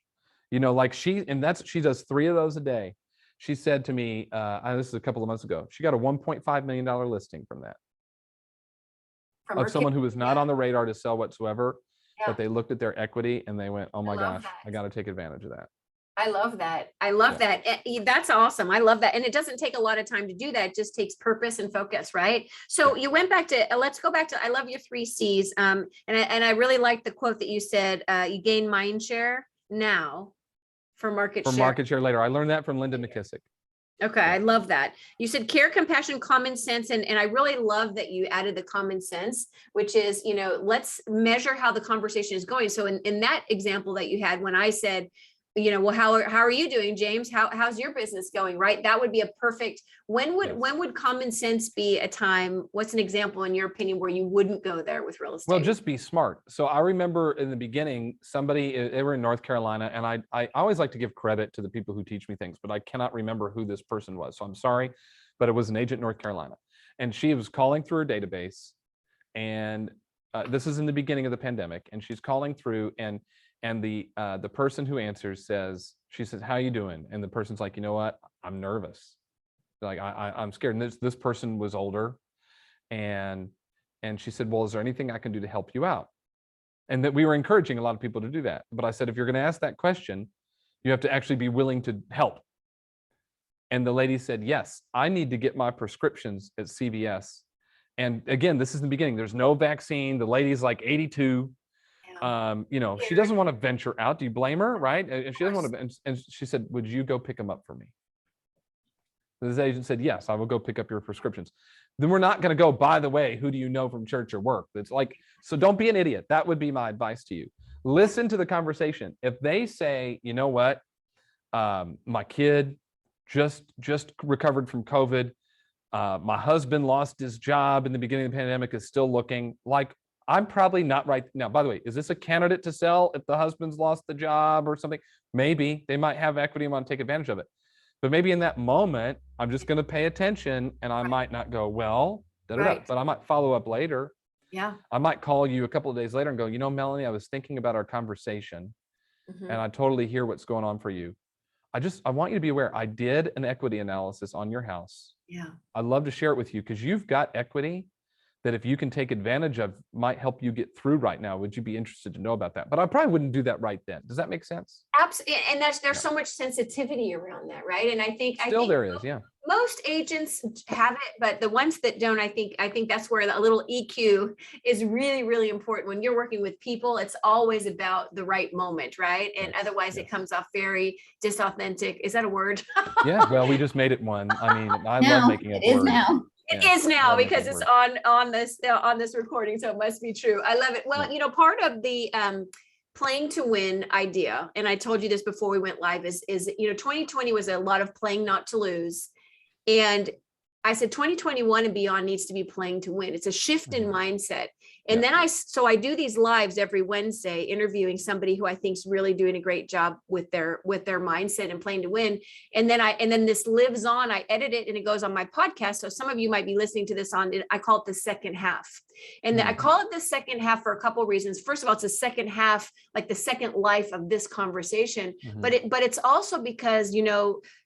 She does 3 of those a day. She said to me, this is a couple of months ago, she got a $1.5 million listing from that. Of someone who was not on the radar to sell whatsoever, but they looked at their equity and they went, oh my gosh, I got to take advantage of that. I love that. I love that. That's awesome. I love that. And it doesn't take a lot of time to do that. It just takes purpose and focus, right? So you went back to, let's go back to, I love your 3 C's. And I really like the quote that you said, you gain mind share now for market share. For market share later. I learned that from Linda McKissick. Okay, I love that. You said care, compassion, common sense. And I really love that you added the common sense, which is, let's measure how the conversation is going. So in that example that you had, when I said, well, how are you doing, James? How's your business going? Right. That would be a perfect, when would common sense be a time? What's an example in your opinion where you wouldn't go there with real estate? Well, just be smart. So I remember in the beginning, they were in North Carolina, and I always like to give credit to the people who teach me things, but I cannot remember who this person was. So I'm sorry, but it was an agent in North Carolina, and she was calling through her database, and this is in the beginning of the pandemic, and she's calling through, and the person who answers she says, how you doing? And the person's like, you know what? I'm nervous. Like, I'm scared. And this person was older. And she said, well, is there anything I can do to help you out? And that we were encouraging a lot of people to do that. But I said, if you're going to ask that question, you have to actually be willing to help. And the lady said, yes, I need to get my prescriptions at CVS. And again, this is the beginning. There's no vaccine. The lady's like 82. She doesn't want to venture out. Do you blame her? Right. And she doesn't want to. And she said, would you go pick them up for me? This agent said, yes, I will go pick up your prescriptions. Then we're not going to go, by the way, who do you know from church or work? It's like, so don't be an idiot. That would be my advice to you. Listen to the conversation. If they say, you know what, my kid just recovered from COVID. My husband lost his job in the beginning of the pandemic, is still looking. Like, I'm probably not right now. By the way, is this a candidate to sell if the husband's lost the job or something? Maybe they might have equity and want to take advantage of it. But maybe in that moment, I'm just going to pay attention, and I might not go, well, but I might follow up later. Yeah. I might call you a couple of days later and go, Melanie, I was thinking about our conversation, and I totally hear what's going on for you. I want you to be aware, I did an equity analysis on your house. Yeah. I'd love to share it with you because you've got equity that if you can take advantage of might help you get through right now. Would you be interested to know about that? But I probably wouldn't do that right then. Does that make sense? Absolutely. And there's so much sensitivity around that, right? And I think There is, yeah. Most agents have it, but the ones that don't, I think that's where a little EQ is really, really important. When you're working with people, it's always about the right moment, right? And otherwise it comes off very disauthentic. Is that a word? Yeah, well, we just made it one. I mean, I Now, love making up it is words. now. It Yeah, is now love because making it's words. on this recording, so it must be true. I love it. Well, you know, part of the playing to win idea, and I told you this before we went live, is 2020 was a lot of playing not to lose. And I said 2021 and beyond needs to be playing to win. It's a shift in mindset. And then I do these lives every Wednesday interviewing somebody who I think is really doing a great job with their mindset and playing to win. And then this lives on. I edit it and it goes on my podcast. So some of you might be listening to this on, I call it the second half. And I call it the second half for a couple of reasons. First of all, it's a second half, like the second life of this conversation. But it's also because,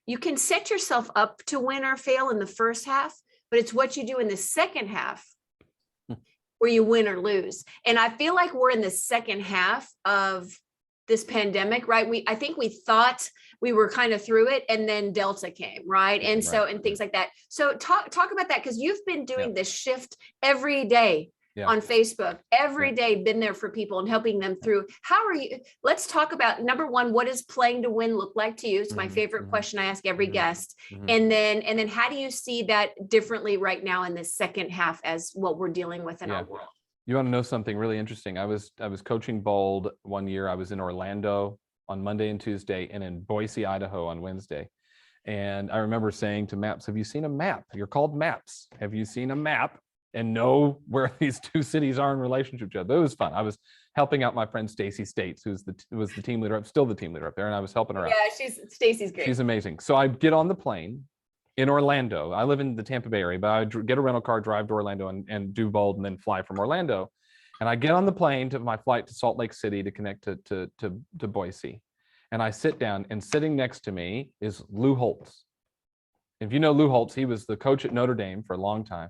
you can set yourself up to win or fail in the first half, but it's what you do in the second half where you win or lose. And I feel like we're in the second half of this pandemic, right? I think we thought we were kind of through it, and then Delta came, right? And things like that. So talk about that, because you've been doing this shift every day on Facebook, every day, been there for people and helping them through. How are you? Let's talk about, number one, what does playing to win look like to you? It's my favorite question I ask every guest. And then how do you see that differently right now in the second half as what we're dealing with in our world? You want to know something really interesting? I was coaching Bold one year. I was in Orlando on Monday and Tuesday, and in Boise, Idaho on Wednesday. And I remember saying to Maps, have you seen a map? You're called Maps. Have you seen a map and know where these two cities are in relationship to each other? It was fun. I was helping out my friend Stacy States, who was the team leader, still the team leader up there, and I was helping her out. Yeah, Stacy's great. She's amazing. So I get on the plane in Orlando. I live in the Tampa Bay area, but I get a rental car, drive to Orlando, and do Bold, and then fly from Orlando. And I get on the plane to my flight to Salt Lake City to connect to Boise. And I sit down, and sitting next to me is Lou Holtz. If you know Lou Holtz, he was the coach at Notre Dame for a long time.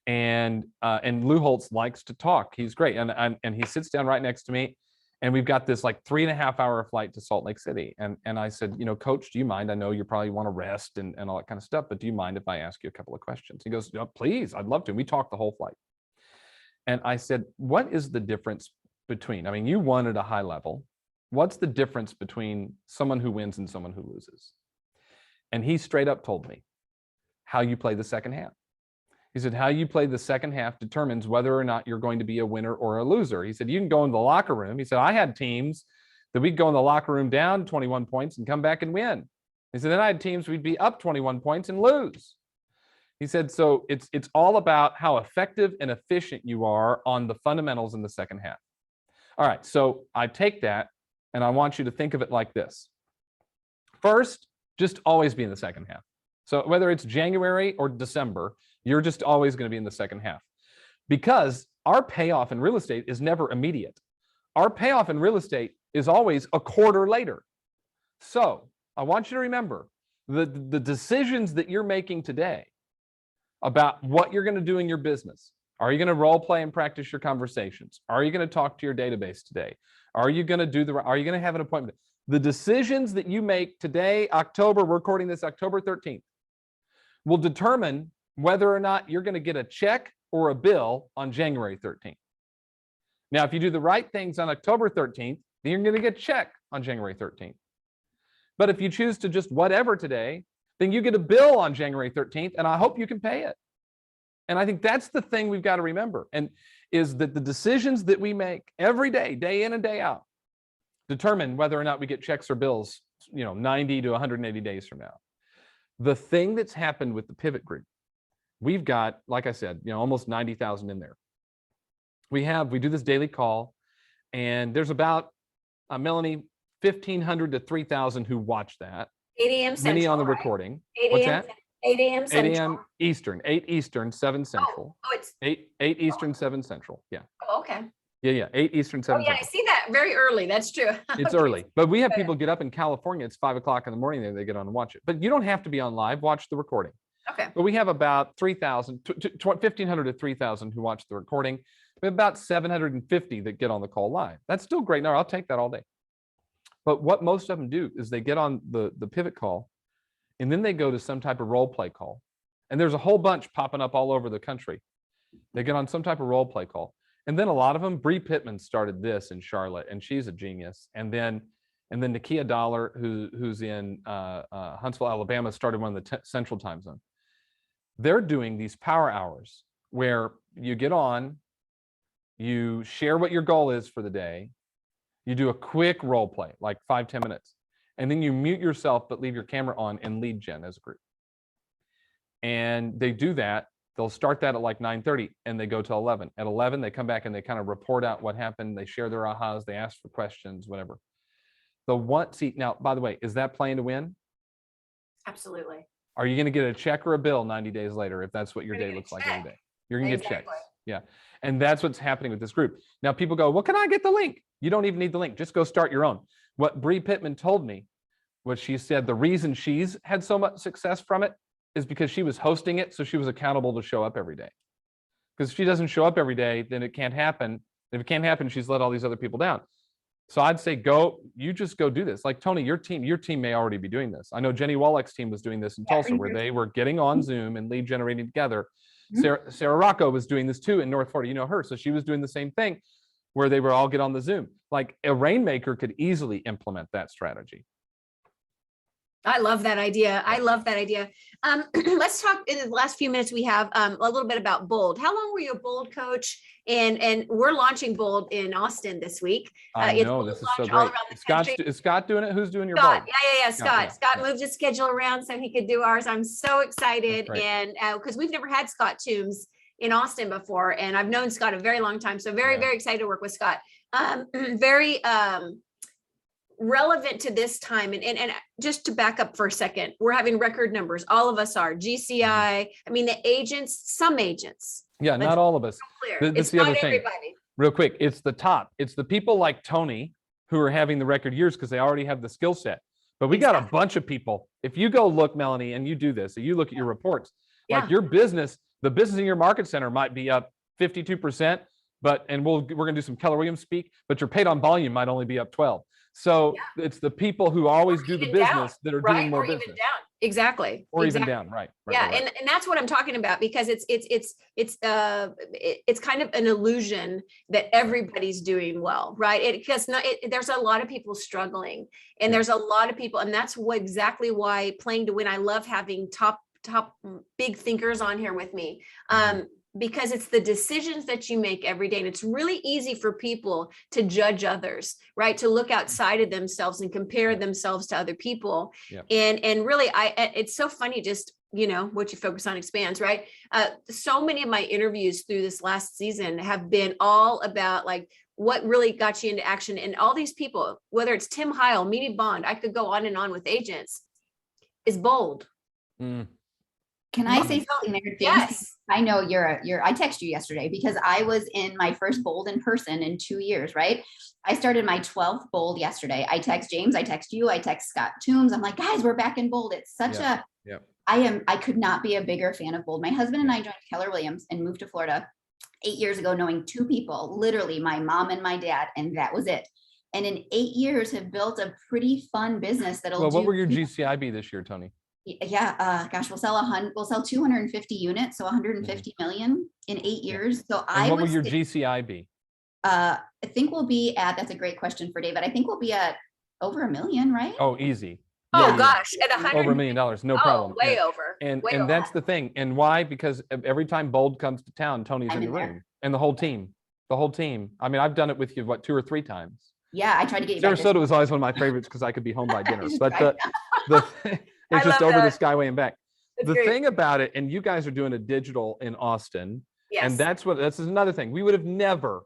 And Lou Holtz likes to talk. He's great. And he sits down right next to me, and we've got this like 3.5-hour flight to Salt Lake City. And I said, Coach, do you mind? I know you probably want to rest and all that kind of stuff, but do you mind if I ask you a couple of questions? He goes, please, I'd love to. And we talked the whole flight. And I said, what is the difference between, you won at a high level. What's the difference between someone who wins and someone who loses? And he straight up told me, how you play the second half. He said, how you play the second half determines whether or not you're going to be a winner or a loser. He said, you can go in the locker room. He said, I had teams that we'd go in the locker room down 21 points and come back and win. He said, then I had teams we'd be up 21 points and lose. He said, so it's all about how effective and efficient you are on the fundamentals in the second half. All right, so I take that and I want you to think of it like this. First, just always be in the second half. So whether it's January or December, you're just always going to be in the second half, because our payoff in real estate is never immediate. Our payoff in real estate is always a quarter later. So I want you to remember the decisions that you're making today about what you're going to do in your business. Are you going to role play and practice your conversations? Are you going to talk to your database today? Are you going to have an appointment? The decisions that you make today, we're recording this October 13th, will determine whether or not you're going to get a check or a bill on January 13th. Now, if you do the right things on October 13th, then you're going to get a check on January 13th. But if you choose to just whatever today, then you get a bill on January 13th, and I hope you can pay it. And I think that's the thing we've got to remember, and is that the decisions that we make every day, day in and day out, determine whether or not we get checks or bills, 90 to 180 days from now. The thing that's happened with the pivot group, we've got, like I said, almost 90,000 in there. We do this daily call, and there's about, Melanie, 1,500 to 3,000 who watch that. 8 a.m. Central. Many on the right? recording. 8 What's a.m. that? 8 a.m. Central. 8 a.m. Eastern, 8 Eastern, 7 Central. Oh, it's 8 Eastern, 7 Central. Yeah. oh, okay. Yeah. 8 Eastern, Oh 7 yeah, I Central. see that very early. That's true. It's Okay. early, but we have Got it. people get up in California. It's 5 o'clock in the morning. They get on and watch it, but you don't have to be on live. Watch the recording. Okay. But we have about 3,000, 1,500 to 3,000 who watch the recording. We have about 750 that get on the call live. That's still great. No, I'll take that all day. But what most of them do is they get on the pivot call, and then they go to some type of role play call. And there's a whole bunch popping up all over the country. They get on some type of role play call. And then a lot of them, Bree Pittman started this in Charlotte, and she's a genius. And then Nakia Dollar, who's in Huntsville, Alabama, started one of the Central Time Zone. They're doing these power hours where you get on, you share what your goal is for the day, you do a quick role play, like 5-10 minutes, and then you mute yourself but leave your camera on and lead gen as a group. And they do that. They'll start that at like 9:30 and they go to 11. At 11, they come back and they kind of report out what happened. They share their ahas, they ask for questions, whatever. Now, by the way, is that playing to win? Absolutely. Are you going to get a check or a bill 90 days later if that's what your day looks like every day? You're going to get checks. Yeah. And that's what's happening with this group. Now people go, well, can I get the link? You don't even need the link. Just go start your own. What Bree Pittman told me, what she said, the reason she's had so much success from it is because she was hosting it. So she was accountable to show up every day. Because if she doesn't show up every day, then it can't happen. If it can't happen, she's let all these other people down. So I'd say you just go do this. Like Tony, your team may already be doing this. I know Jenny Wallach's team was doing this in Tulsa, where they were getting on Zoom and lead generating together. Sarah Rocco was doing this too in North Florida. You know her. So she was doing the same thing where they were all get on the Zoom. Like a Rainmaker could easily implement that strategy. I love that idea. I love that idea. Let's talk in the last few minutes we have a little bit about Bold. How long were you a Bold coach? And we're launching Bold in Austin this week. I know, this is so great. Is Scott doing it? Who's doing your Bold? Yeah. Scott moved his schedule around so he could do ours. I'm so excited. And because we've never had Scott Toombs in Austin before. And I've known Scott a very long time. So very excited to work with Scott. Very relevant to this time. And just to back up for a second, we're having record numbers. All of us are GCI. I mean, the agents, some agents. Yeah, not all of us. That's the other thing. Real quick, it's the top. It's the people like Tony who are having the record years because they already have the skill set. But we got a bunch of people. If you go look, Melanie, and you do this, so you look at your reports, like your business, the business in your market center might be up 52%, we're going to do some Keller Williams speak, but your paid on volume might only be up 12. So it's the people who always do the business that are doing more business. Even down. Exactly. Or even down. Right. And that's what I'm talking about, because it's kind of an illusion that everybody's doing well, right? Because there's a lot of people struggling, and there's a lot of people, and that's exactly why Playing to Win. I love having top big thinkers on here with me. Because it's the decisions that you make every day. And it's really easy for people to judge others, right? To look outside of themselves and compare themselves to other people. And really, it's so funny, just, what you focus on expands, right? So many of my interviews through this last season have been all about like, what really got you into action. And all these people, whether it's Tim Heil, Mimi Bond, I could go on and on with agents, is Bold. Can I say something there, James? Yes. I know I texted you yesterday because I was in my first Bold in person in 2 years, right? I started my 12th Bold yesterday. I text James, I text you, I text Scott Toombs. I'm like, guys, we're back in Bold. It's such I could not be a bigger fan of Bold. My husband and I joined Keller Williams and moved to Florida 8 years ago, knowing 2 people, literally my mom and my dad, and that was it. And in 8 years have built a pretty fun business that'll what will your GCI be this year, Tony? Gosh, we'll sell 250 units, so 150 million in 8 years. So what will your GCI be? I think we'll be at, that's a great question for David. I think we'll be at over $1 million, right? Oh, easy. Gosh, at 100 over $1 million, no problem. Way over. And that's the thing. And why? Because every time Bold comes to town, Tony's in the room, and the whole team. I mean, I've done it with you 2 or 3 times. Yeah, I tried to get you. Sarasota was always one of my favorites because I could be home by dinner. But it's just over the Skyway and back. The thing about it, and you guys are doing a digital in Austin, and that's another thing. We would have never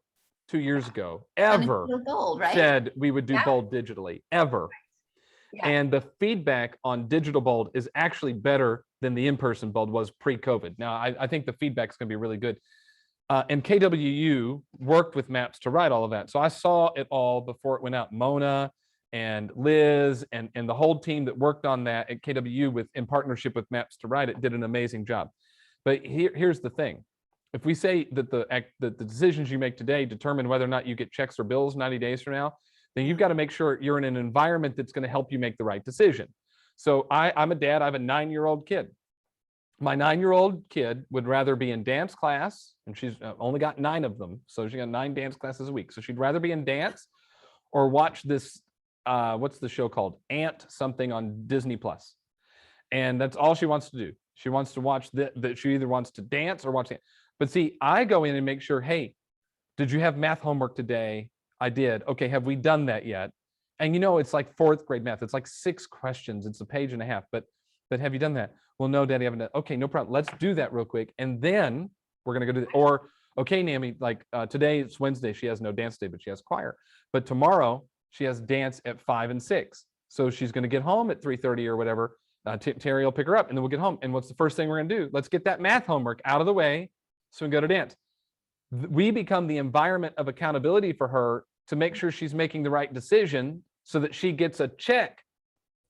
2 years ago ever said we would do Bold digitally, ever. And the feedback on digital Bold is actually better than the in-person Bold was pre-COVID. Now, I think the feedback is going to be really good. And KWU worked with Maps to Write all of that. So I saw it all before it went out. Mona and Liz and the whole team that worked on that at KWU in partnership with Maps to Write it did an amazing job. But here's the thing. If we say that the decisions you make today determine whether or not you get checks or bills 90 days from now, then you've got to make sure you're in an environment that's going to help you make the right decision. So I'm a dad. I have a 9-year-old kid. My 9-year-old kid would rather be in dance class, and she's only got 9 of them. So she got 9 dance classes a week. So she'd rather be in dance or watch this, what's the show called? Ant something on Disney Plus. And that's all she wants to do. She wants to watch that. She either wants to dance or watch it. But see, I go in and make sure, hey, did you have math homework today? I did. Okay, have we done that yet? And you know, it's like 4th grade math. It's like 6 questions. It's a page and a half. But have you done that? Well, no, Daddy, I haven't done. Okay, no problem. Let's do that real quick. And then we're going to go to, or, okay, Nami, like today it's Wednesday. She has no dance day, but she has choir. But tomorrow she has dance at 5 and 6. So she's going to get home at 3:30 or whatever. Terry will pick her up and then we'll get home. And what's the first thing we're going to do? Let's get that math homework out of the way so we can go to dance. We become the environment of accountability for her to make sure she's making the right decision so that she gets a check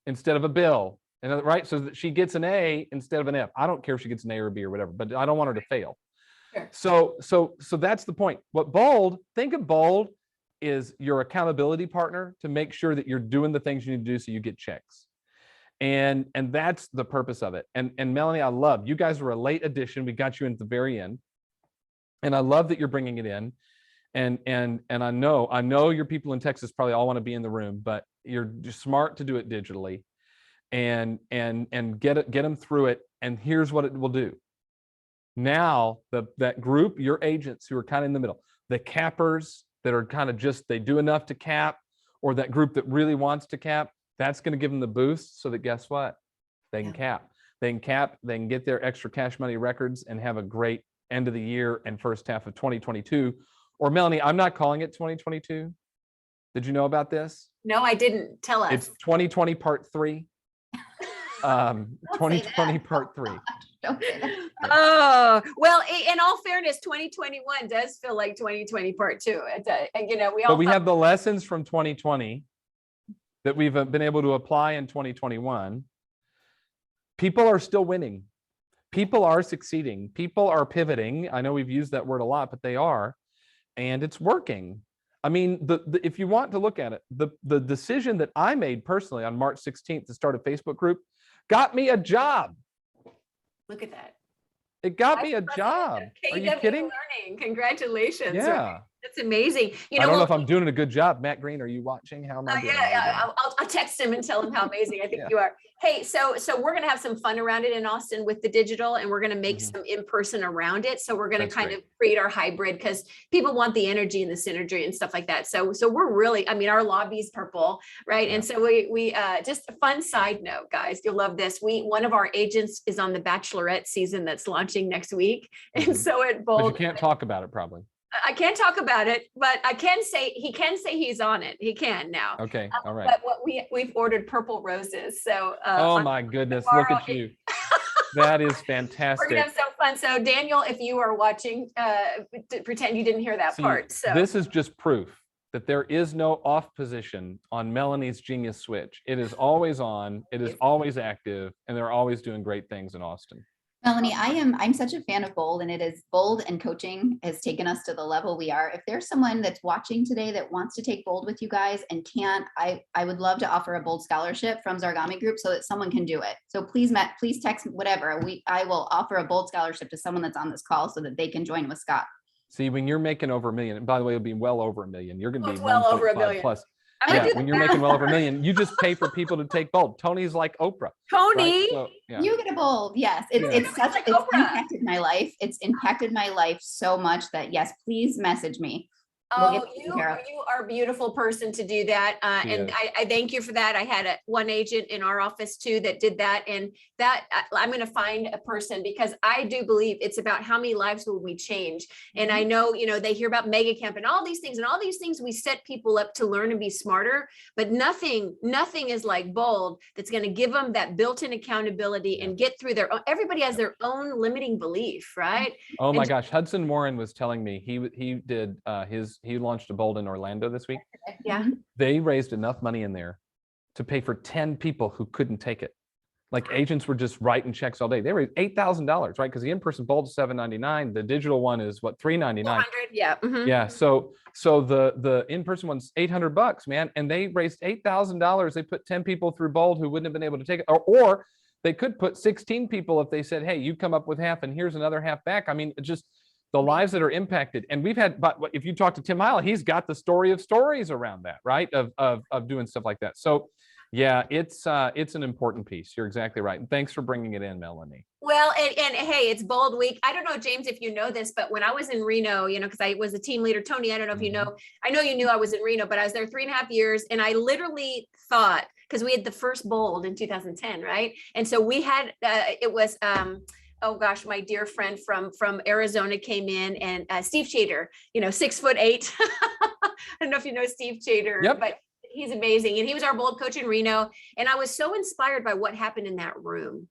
instead of a bill. And right, so that she gets an A instead of an F. I don't care if she gets an A or a B or whatever, but I don't want her to fail. Sure. So that's the point. Think of bold is your accountability partner to make sure that you're doing the things you need to do so you get checks. And that's the purpose of it. And Melanie, I love you guys were a late addition. We got you in at the very end, and I love that you're bringing it in. And I know your people in Texas probably all want to be in the room, but you're just smart to do it digitally. And get them through it. And here's what it will do. Now that group, your agents who are kind of in the middle, the cappers that are kind of just, they do enough to cap, or that group that really wants to cap, that's going to give them the boost so that guess what? They can cap. They can get their extra cash money records and have a great end of the year and first half of 2022. Or Melanie, I'm not calling it 2022. Did you know about this? No, I didn't. Tell us. It's 2020 part 3. 2020 part 3. Don't say that. Oh, well, in all fairness, 2021 does feel like 2020 part 2. And, you know, we have the lessons from 2020 that we've been able to apply in 2021. People are still winning. People are succeeding. People are pivoting. I know we've used that word a lot, but they are, and it's working. I mean, if you want to look at it, the decision that I made personally on March 16th to start a Facebook group got me a job. Look at that. It got me a job. Are you kidding? Learning. Congratulations. Yeah. Right? That's amazing. You know, I don't know if I'm doing a good job. Matt Green, are you watching? How am I doing? Yeah. I'll text him and tell him how amazing I think you are. Hey, so we're going to have some fun around it in Austin with the digital, and we're going to make some in-person around it. So we're going to kind of create our hybrid because people want the energy and the synergy and stuff like that. So we're really, I mean, our lobby's purple, right? Yeah. And so we just a fun side note, guys, you'll love this. One of our agents is on the Bachelorette season that's launching next week. And so at Bold. But you can't talk about it probably. I can't talk about it, but I can say he can say he's on it. He can now. Okay, all right. But what we've ordered purple roses. So oh my goodness, look at you. That is fantastic. We're gonna have some fun. So Daniel, if you are watching, pretend you didn't hear that part. So this is just proof that there is no off position on Melanie's Genius Switch. It is always on, it is always active, and they're always doing great things in Austin. Melanie, I'm such a fan of Bold, and it is Bold and coaching has taken us to the level we are. If there's someone that's watching today that wants to take Bold with you guys and can't, I would love to offer a Bold scholarship from Zargami Group so that someone can do it. So please, Matt, please text whatever. I will offer a Bold scholarship to someone that's on this call so that they can join with Scott. See, when you're making over $1 million, and by the way, it'll be well over $1 million. You're going to be well over $1 million plus. Yeah, when you're making well over $1 million, you just pay for people to take Bold. Tony's like Oprah. Tony, right? So, yeah. You get a Bold. Yes, it's impacted my life. It's impacted my life so much that yes, please message me. We'll Oh, get taken care of. you are a beautiful person to do that. She And is. I thank you for that. I had one agent in our office too that did that. And that I'm going to find a person, because I do believe it's about how many lives will we change. And I know, they hear about mega camp and all these things, we set people up to learn and be smarter, but nothing is like Bold that's going to give them that built-in accountability and get through their own. Everybody has their own limiting belief, right? Oh my And gosh, Hudson Warren was telling me he launched a Bold in Orlando this week. yeah. They raised enough money in there to pay for 10 people who couldn't take it. Like agents were just writing checks all day. They raised $8,000, right? Because the in-person Bold is $799. The digital one is what, $399. 400, yeah. Yeah. So the in-person one's $800, man. And they raised $8,000. They put 10 people through Bold who wouldn't have been able to take it, or they could put 16 people if they said, hey, you come up with half and here's another half back. I mean, just the lives that are impacted. And we've had, but if you talk to Tim Heil, he's got the story of stories around that, right? Of doing stuff like that. So yeah, it's an important piece. You're exactly right. And thanks for bringing it in, Melanie. Well, and hey, it's Bold Week. I don't know, James, if you know this, but when I was in Reno, because I was a team leader, Tony, I don't know if you know, I know you knew I was in Reno, but I was there 3.5 years. And I literally thought, because we had the first Bold in 2010, right? And so we had, it was, oh gosh, my dear friend from Arizona came in, and Steve Chater, 6'8". I don't know if you know Steve Chater, Yep. but he's amazing. And he was our Bold coach in Reno. And I was so inspired by what happened in that room.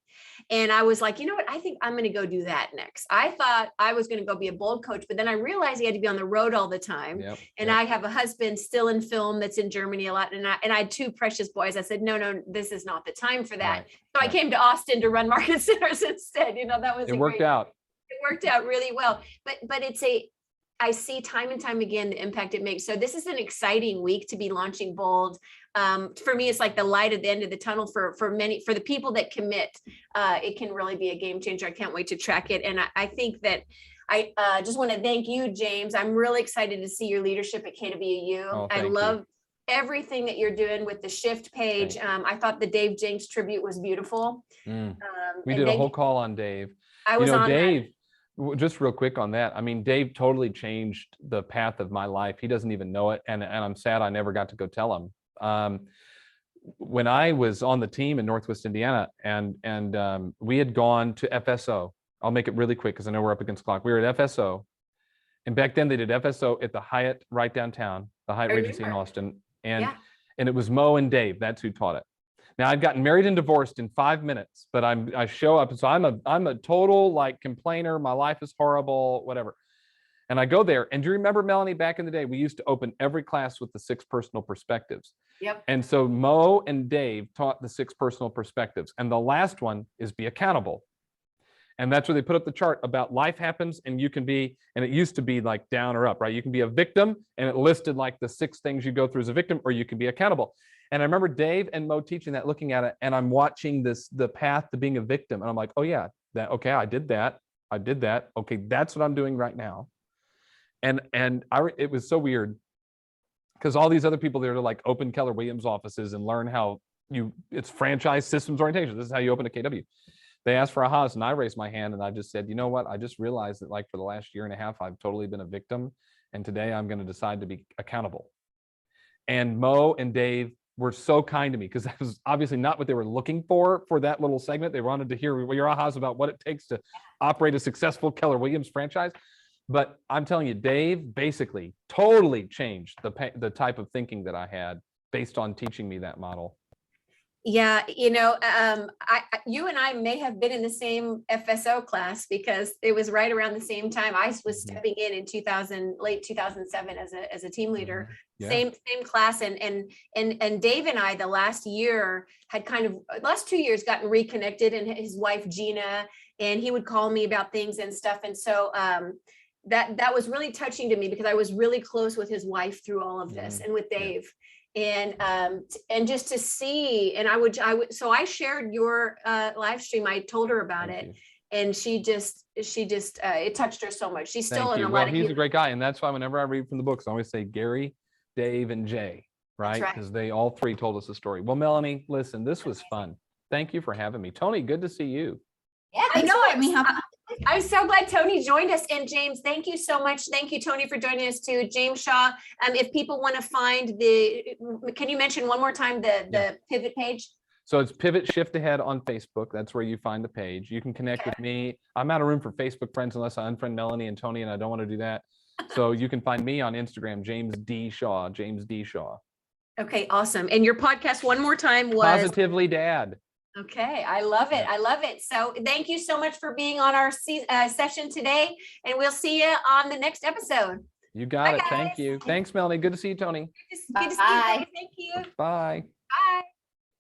And I was like, you know what? I think I'm going to go do that next. I thought I was going to go be a Bold coach, but then I realized he had to be on the road all the time. Yep. And I have a husband still in film that's in Germany a lot. And I had 2 precious boys. I said, no, this is not the time for that. Right. So I came to Austin to run Market Centers instead. That was It worked out. It worked out really well. But I see time and time again the impact it makes. So this is an exciting week to be launching Bold. For me, it's like the light at the end of the tunnel for the people that commit. It can really be a game changer. I can't wait to track it. And I think that I just want to thank you, James. I'm really excited to see your leadership at KWU. Oh, I thank love you. everything that you're doing with the shift page. I thought the Dave Jenks tribute was beautiful. We did a whole call on Dave. I was on Dave, just real quick on that. I mean, Dave totally changed the path of my life. He doesn't even know it. And I'm sad I never got to go tell him. When I was on the team in Northwest Indiana and we had gone to FSO, I'll make it really quick because I know we're up against the clock. We were at FSO, and back then they did FSO at the Hyatt right downtown, the Hyatt Regency in Austin. And it was Mo and Dave. That's who taught it. Now I'd gotten married and divorced in 5 minutes, but I show up. And so I'm a total like complainer. My life is horrible, whatever. And I go there. And do you remember, Melanie, back in the day, we used to open every class with the 6 personal perspectives. Yep. And so Mo and Dave taught the 6 personal perspectives. And the last one is be accountable. And that's where they put up the chart about life happens and you can be, and it used to be like down or up, right? You can be a victim and it listed like the 6 things you go through as a victim, or you can be accountable. And I remember Dave and Mo teaching that, looking at it, and I'm watching the path to being a victim. And I'm like, oh yeah, okay, I did that. Okay, that's what I'm doing right now. And it was so weird because all these other people there to like open Keller Williams offices and learn how it's franchise systems orientation. This is how you open a KW. They asked for ahas and I raised my hand and I just said, you know what? I just realized that like for the last year and a half, I've totally been a victim. And today I'm going to decide to be accountable. And Mo and Dave were so kind to me because that was obviously not what they were looking for that little segment. They wanted to hear your ahas about what it takes to operate a successful Keller Williams franchise. But I'm telling you, Dave basically totally changed the type of thinking that I had based on teaching me that model. Yeah, you and I may have been in the same FSO class because it was right around the same time I was stepping in late 2007 as a team leader. Yeah. Same class, and Dave and I the last 2 years gotten reconnected, and his wife Gina, and he would call me about things and stuff, and so that was really touching to me because I was really close with his wife through all of this, and with Dave. Yeah. And just to see, and so I shared your live stream. I told her about it, and she just it touched her so much. She's still in a lot of. He's a great guy, and that's why whenever I read from the books, I always say Gary, Dave, and Jay, right? Because they all 3 told us a story. Well, Melanie, listen, this was fun. Thank you for having me. Tony, good to see you. Yeah, I know. I mean, how about I'm so glad Tony joined us. And James, thank you so much. Thank you, Tony, for joining us too. James Shaw, if people want to find can you mention one more time the pivot page? So it's Pivot Shift Ahead on Facebook. That's where you find the page. You can connect with me. I'm out of room for Facebook friends unless I unfriend Melanie and Tony, and I don't want to do that. So you can find me on Instagram, James D. Shaw, James D. Shaw. Okay, awesome. And your podcast one more time was Positively Dad. Okay, I love it. I love it. So thank you so much for being on our session today, and we'll see you on the next episode. You got it. Thank you. Thanks, Melanie. Good to see you, Tony. Good to see you. Thank you. Bye. Bye.